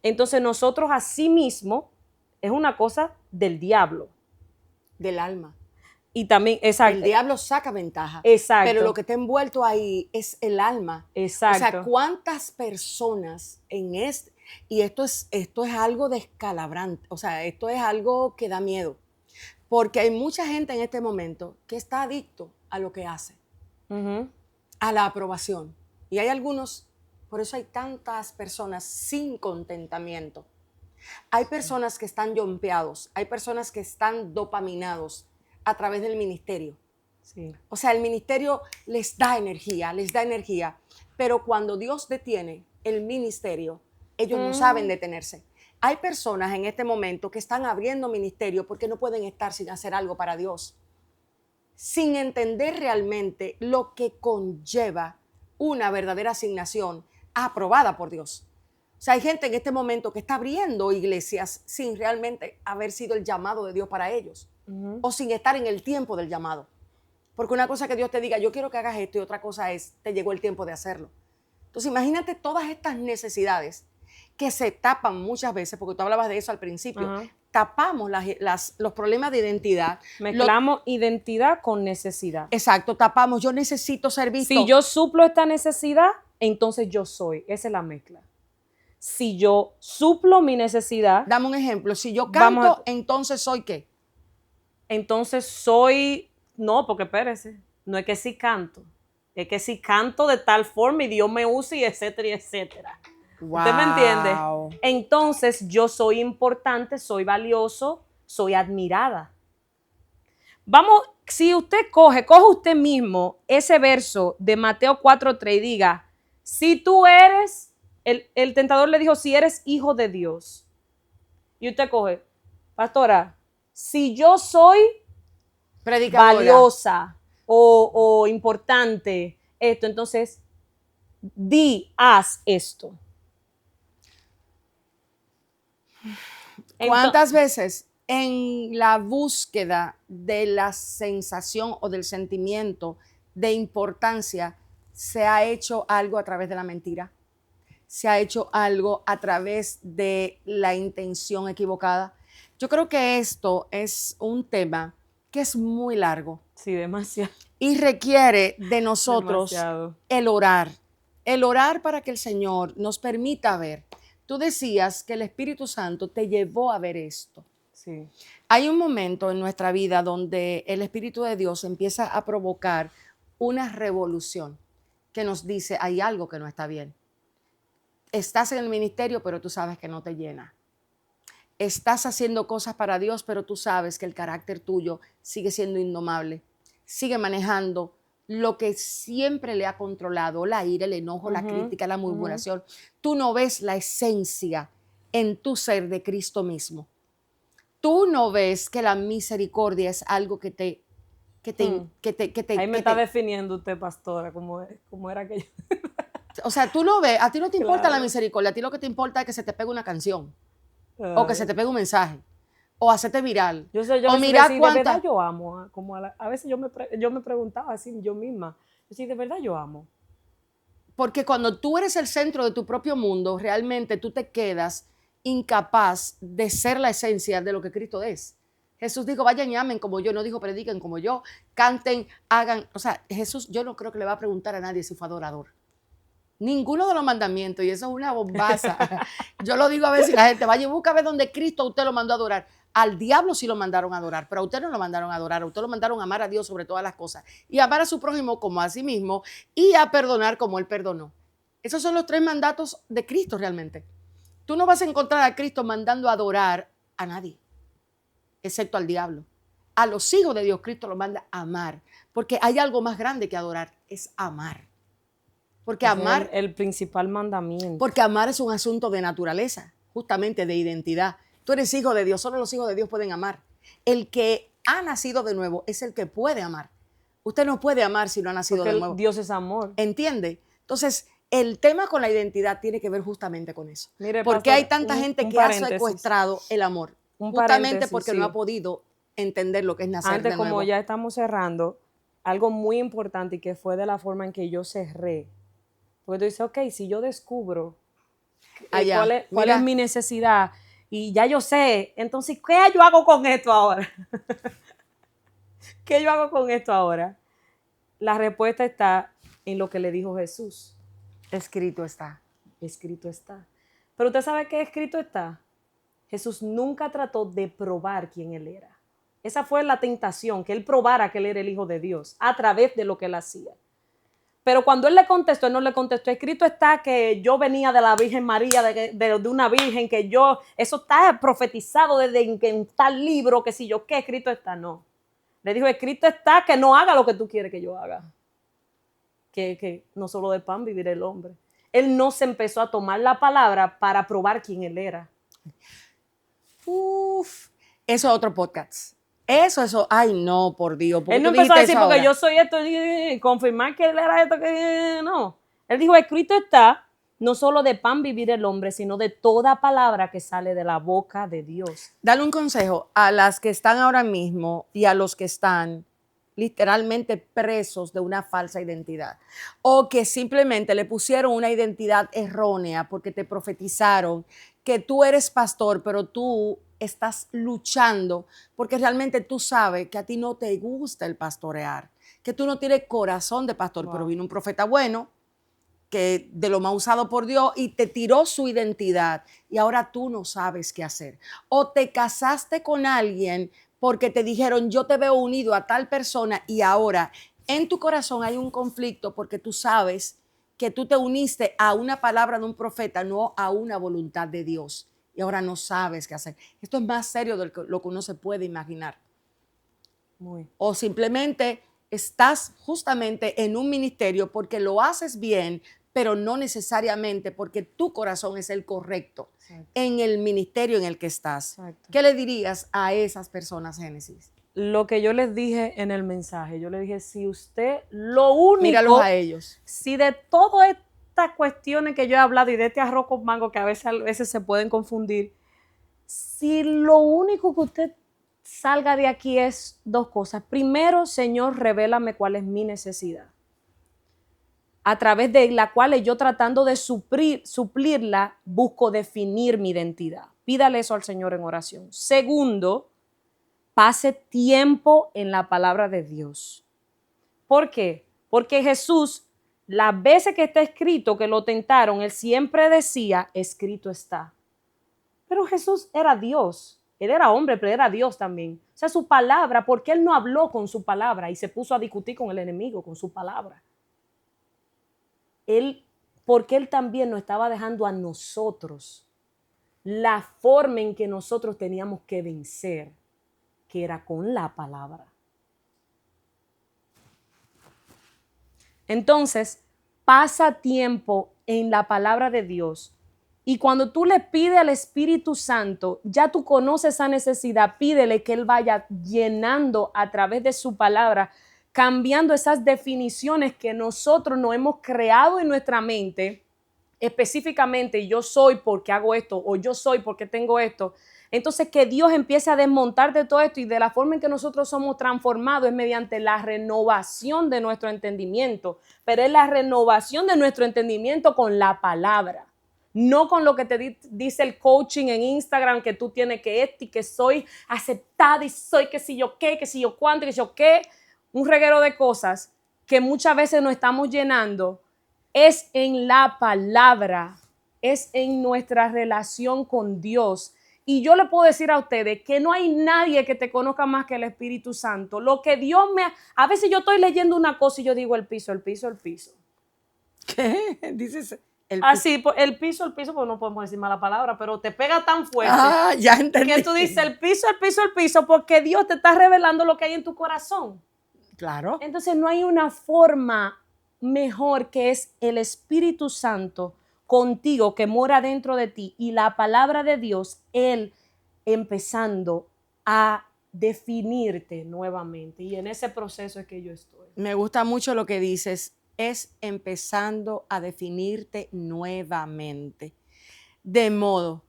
Entonces nosotros así mismo es una cosa del diablo. Del alma. Y también, exacto. El diablo saca ventaja. Exacto. Pero lo que está envuelto ahí es el alma. Exacto. O sea, ¿cuántas personas en este... Y esto es algo descalabrante. O sea, esto es algo que da miedo. Porque hay mucha gente en este momento que está adicto a lo que hace. A la aprobación. Y hay algunos, por eso hay tantas personas sin contentamiento. Hay personas que están yompeados. Hay personas que están dopaminados a través del ministerio. Sí. O sea, el ministerio les da energía, pero cuando Dios detiene el ministerio, ellos no saben detenerse. Hay personas en este momento que están abriendo ministerio porque no pueden estar sin hacer algo para Dios, sin entender realmente lo que conlleva una verdadera asignación aprobada por Dios. O sea, hay gente en este momento que está abriendo iglesias sin realmente haber sido el llamado de Dios para ellos. O sin estar en el tiempo del llamado. Porque una cosa que Dios te diga, yo quiero que hagas esto, y otra cosa es, te llegó el tiempo de hacerlo. Entonces imagínate todas estas necesidades que se tapan muchas veces, porque tú hablabas de eso al principio, tapamos los problemas de identidad. Mezclamos identidad con necesidad. Exacto, tapamos, yo necesito ser visto. Si yo suplo esta necesidad, entonces yo soy. Esa es la mezcla. Si yo suplo mi necesidad. Dame un ejemplo, si yo canto, entonces ¿soy qué? Entonces soy, no, porque espérese, no es que sí canto, es que sí canto de tal forma y Dios me usa y etcétera y etcétera. Wow. ¿Usted me entiende? Entonces yo soy importante, soy valioso, soy admirada. Vamos, si usted coge usted mismo ese verso de Mateo 4:3 y diga, si tú eres, el tentador le dijo, si eres hijo de Dios. Y usted coge, pastora, si yo soy valiosa o importante, entonces haz esto. ¿Cuántas veces en la búsqueda de la sensación o del sentimiento de importancia, se ha hecho algo a través de la mentira, se ha hecho algo a través de la intención equivocada. Yo creo que esto es un tema que es muy largo. Sí, demasiado. Y requiere de nosotros Demasiado. el orar para que el Señor nos permita ver. Tú decías que el Espíritu Santo te llevó a ver esto. Sí. Hay un momento en nuestra vida donde el Espíritu de Dios empieza a provocar una revolución que nos dice, hay algo que no está bien. Estás en el ministerio, pero tú sabes que no te llena. Estás haciendo cosas para Dios, pero tú sabes que el carácter tuyo sigue siendo indomable. Sigue manejando lo que siempre le ha controlado, la ira, el enojo, la crítica, la murmuración. Tú no ves la esencia en tu ser de Cristo mismo. Tú no ves que la misericordia es algo que te... Ahí me está definiendo usted, pastora, cómo era que yo... O sea, tú no ves, a ti no te importa Claro. la misericordia, a ti lo que te importa es que se te pegue una canción, o que se te pegue un mensaje, o hacerte viral, Yo o mirar de verdad yo amo, a veces yo me preguntaba así yo misma, yo de verdad yo amo. Porque cuando tú eres el centro de tu propio mundo, realmente tú te quedas incapaz de ser la esencia de lo que Cristo es. Jesús dijo, vayan y amen como yo, no dijo prediquen como yo, canten, hagan. O sea, Jesús yo no creo que le va a preguntar a nadie si fue adorador. Ninguno de los mandamientos, y eso es una bombaza. Yo lo digo a veces, la gente vaya y busca a ver dónde Cristo usted lo mandó a adorar. Al diablo sí lo mandaron a adorar, pero a usted no lo mandaron a adorar, a usted lo mandaron a amar a Dios sobre todas las cosas y a amar a su prójimo como a sí mismo y a perdonar como Él perdonó. Esos son los 3 mandatos de Cristo realmente. Tú no vas a encontrar a Cristo mandando a adorar a nadie, excepto al diablo. A los hijos de Dios Cristo los manda a amar, porque hay algo más grande que adorar, es amar. Porque amar, el principal mandamiento. Porque amar es un asunto de naturaleza, justamente de identidad. Tú eres hijo de Dios, solo los hijos de Dios pueden amar. El que ha nacido de nuevo es el que puede amar. Usted no puede amar si no ha nacido de nuevo. Dios es amor. ¿Entiende? Entonces, el tema con la identidad tiene que ver justamente con eso. Mire, porque pastor, hay tanta gente que ha secuestrado el amor, justamente porque no ha podido entender lo que es nacer Antes, de nuevo. como ya estamos cerrando, algo muy importante y que fue de la forma en que yo cerré. Porque tú dices, ok, si yo descubro cuál es mi necesidad y ya yo sé, entonces, ¿qué yo hago con esto ahora? ¿Qué yo hago con esto ahora? La respuesta está en lo que le dijo Jesús. Escrito está. Escrito está. Pero usted sabe qué escrito está. Jesús nunca trató de probar quién él era. Esa fue la tentación, que él probara que él era el Hijo de Dios a través de lo que él hacía. Pero cuando él le contestó, él no le contestó, escrito está que yo venía de la Virgen María, de una virgen, que yo, eso está profetizado desde en tal libro, que si yo qué, escrito está, no. Le dijo, escrito está que no haga lo que tú quieres que yo haga. Que no solo de pan vivirá el hombre. Él no se empezó a tomar la palabra para probar quién él era. Uf, eso es otro podcast. Eso, ay no, por Dios. Él no empezó a decir porque yo soy esto y confirmar que él era esto, que no. Él dijo, escrito está, no solo de pan vivir el hombre, sino de toda palabra que sale de la boca de Dios. Dale un consejo a las que están ahora mismo y a los que están literalmente presos de una falsa identidad o que simplemente le pusieron una identidad errónea porque te profetizaron que tú eres pastor, pero tú estás luchando porque realmente tú sabes que a ti no te gusta el pastorear, que tú no tienes corazón de pastor, pero vino un profeta bueno que de lo más usado por Dios y te tiró su identidad y ahora tú no sabes qué hacer. O te casaste con alguien porque te dijeron yo te veo unido a tal persona y ahora en tu corazón hay un conflicto porque tú sabes que tú te uniste a una palabra de un profeta, no a una voluntad de Dios. Y ahora no sabes qué hacer. Esto es más serio de lo que uno se puede imaginar. O simplemente estás justamente en un ministerio porque lo haces bien, pero no necesariamente porque tu corazón es el correcto. Exacto. En el ministerio en el que estás. Exacto. ¿Qué le dirías a esas personas, Génesis? Lo que yo les dije en el mensaje, yo les dije, si usted lo único... Míralos a ellos. Si de todas estas cuestiones que yo he hablado y de este arroz con mango que a veces se pueden confundir, si lo único que usted salga de aquí es dos cosas. Primero, Señor, revélame cuál es mi necesidad, a través de la cual yo, tratando de suplirla, busco definir mi identidad. Pídale eso al Señor en oración. Segundo, pase tiempo en la palabra de Dios. ¿Por qué? Porque Jesús, las veces que está escrito que lo tentaron, él siempre decía, escrito está. Pero Jesús era Dios. Él era hombre, pero era Dios también. O sea, su palabra, porque él no habló con su palabra y se puso a discutir con el enemigo con su palabra. Porque él también nos estaba dejando a nosotros la forma en que nosotros teníamos que vencer, que era con la palabra. Entonces, pasa tiempo en la palabra de Dios. Y cuando tú le pides al Espíritu Santo, ya tú conoces esa necesidad, pídele que Él vaya llenando a través de su palabra, cambiando esas definiciones que nosotros nos hemos creado en nuestra mente, específicamente yo soy porque hago esto o yo soy porque tengo esto. Entonces que Dios empiece a desmontar de todo esto, y de la forma en que nosotros somos transformados es mediante la renovación de nuestro entendimiento, pero es la renovación de nuestro entendimiento con la palabra. No con lo que te dice el coaching en Instagram, que tú tienes que esto y que soy aceptada y soy que si yo qué, que si yo cuánto, que si yo qué. Un reguero de cosas que muchas veces nos estamos llenando. Es en la palabra, es en nuestra relación con Dios. Y yo le puedo decir a ustedes que no hay nadie que te conozca más que el Espíritu Santo. Lo que Dios a veces yo estoy leyendo una cosa y yo digo el piso, el piso, el piso. ¿Qué? Dices así, el piso, pues no podemos decir mala palabra, pero te pega tan fuerte. Ya entendí. Que tú dices el piso, el piso, el piso, porque Dios te está revelando lo que hay en tu corazón. Claro. Entonces no hay una forma mejor que es el Espíritu Santo contigo, que mora dentro de ti, y la palabra de Dios, Él empezando a definirte nuevamente. Y en ese proceso es que yo estoy. Me gusta mucho lo que dices. Es empezando a definirte nuevamente. De modo,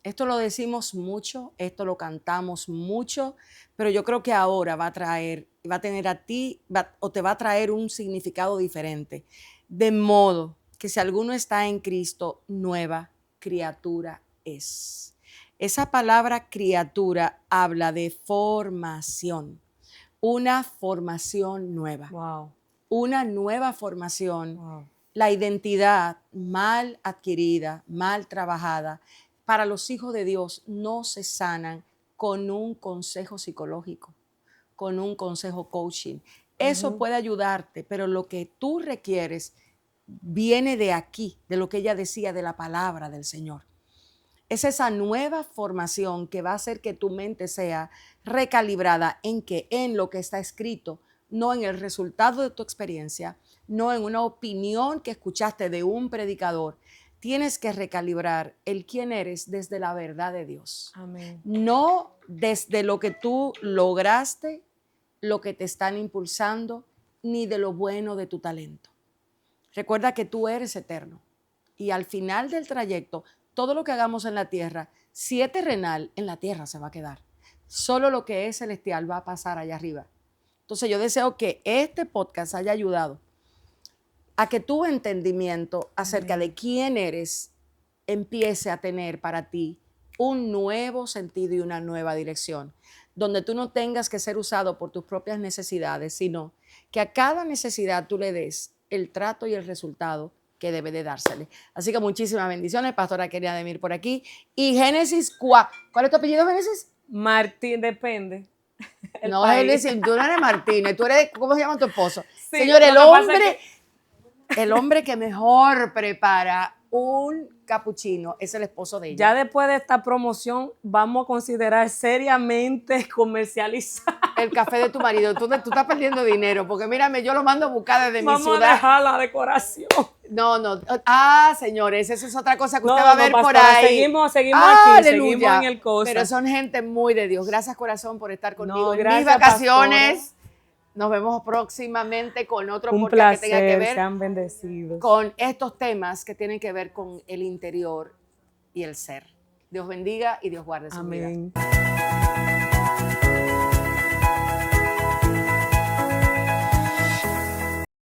esto lo decimos mucho, esto lo cantamos mucho, pero yo creo que ahora va a tener a ti, o te va a traer un significado diferente. De modo que si alguno está en Cristo, nueva criatura es. Esa palabra criatura habla de formación, una formación nueva. Wow. Una nueva formación. Wow. La identidad mal adquirida, mal trabajada, para los hijos de Dios no se sanan con un consejo psicológico, con un consejo coaching. Eso puede ayudarte, pero lo que tú requieres viene de aquí, de lo que ella decía, de la palabra del Señor. Es esa nueva formación que va a hacer que tu mente sea recalibrada en lo que está escrito, no en el resultado de tu experiencia, no en una opinión que escuchaste de un predicador. Tienes que recalibrar el quién eres desde la verdad de Dios. Amén. No desde lo que tú lograste, lo que te están impulsando, ni de lo bueno de tu talento. Recuerda que tú eres eterno y al final del trayecto, todo lo que hagamos en la tierra, si es terrenal, en la tierra se va a quedar. Solo lo que es celestial va a pasar allá arriba. Entonces yo deseo que este podcast haya ayudado a que tu entendimiento acerca de quién eres empiece a tener para ti un nuevo sentido y una nueva dirección, donde tú no tengas que ser usado por tus propias necesidades, sino que a cada necesidad tú le des el trato y el resultado que debe de dársele. Así que muchísimas bendiciones, pastora Kenia Demir por aquí. Y Génesis, ¿cuál es tu apellido, Génesis? Martín, depende. No, Génesis, tú no eres Martínez, tú eres, ¿cómo se llama tu esposo? Sí, Señor, el hombre que mejor prepara un capuchino es el esposo de ella. Ya después de esta promoción vamos a considerar seriamente comercializar. El café de tu marido. Tú estás perdiendo dinero, porque mírame, yo lo mando a buscar desde mi ciudad. Vamos a dejar la decoración. No. Señores, eso es otra cosa que usted va a ver por ahí. Seguimos aquí, aleluya. seguimos en el cosa. Pero son gente muy de Dios. Gracias, corazón, por estar conmigo en gracias, mis vacaciones. pastora. Nos vemos próximamente con otro Un podcast placer, que tenga que ver sean bendecidos. con estos temas que tienen que ver con el interior y el ser. Dios bendiga y Dios guarde su vida. Amén.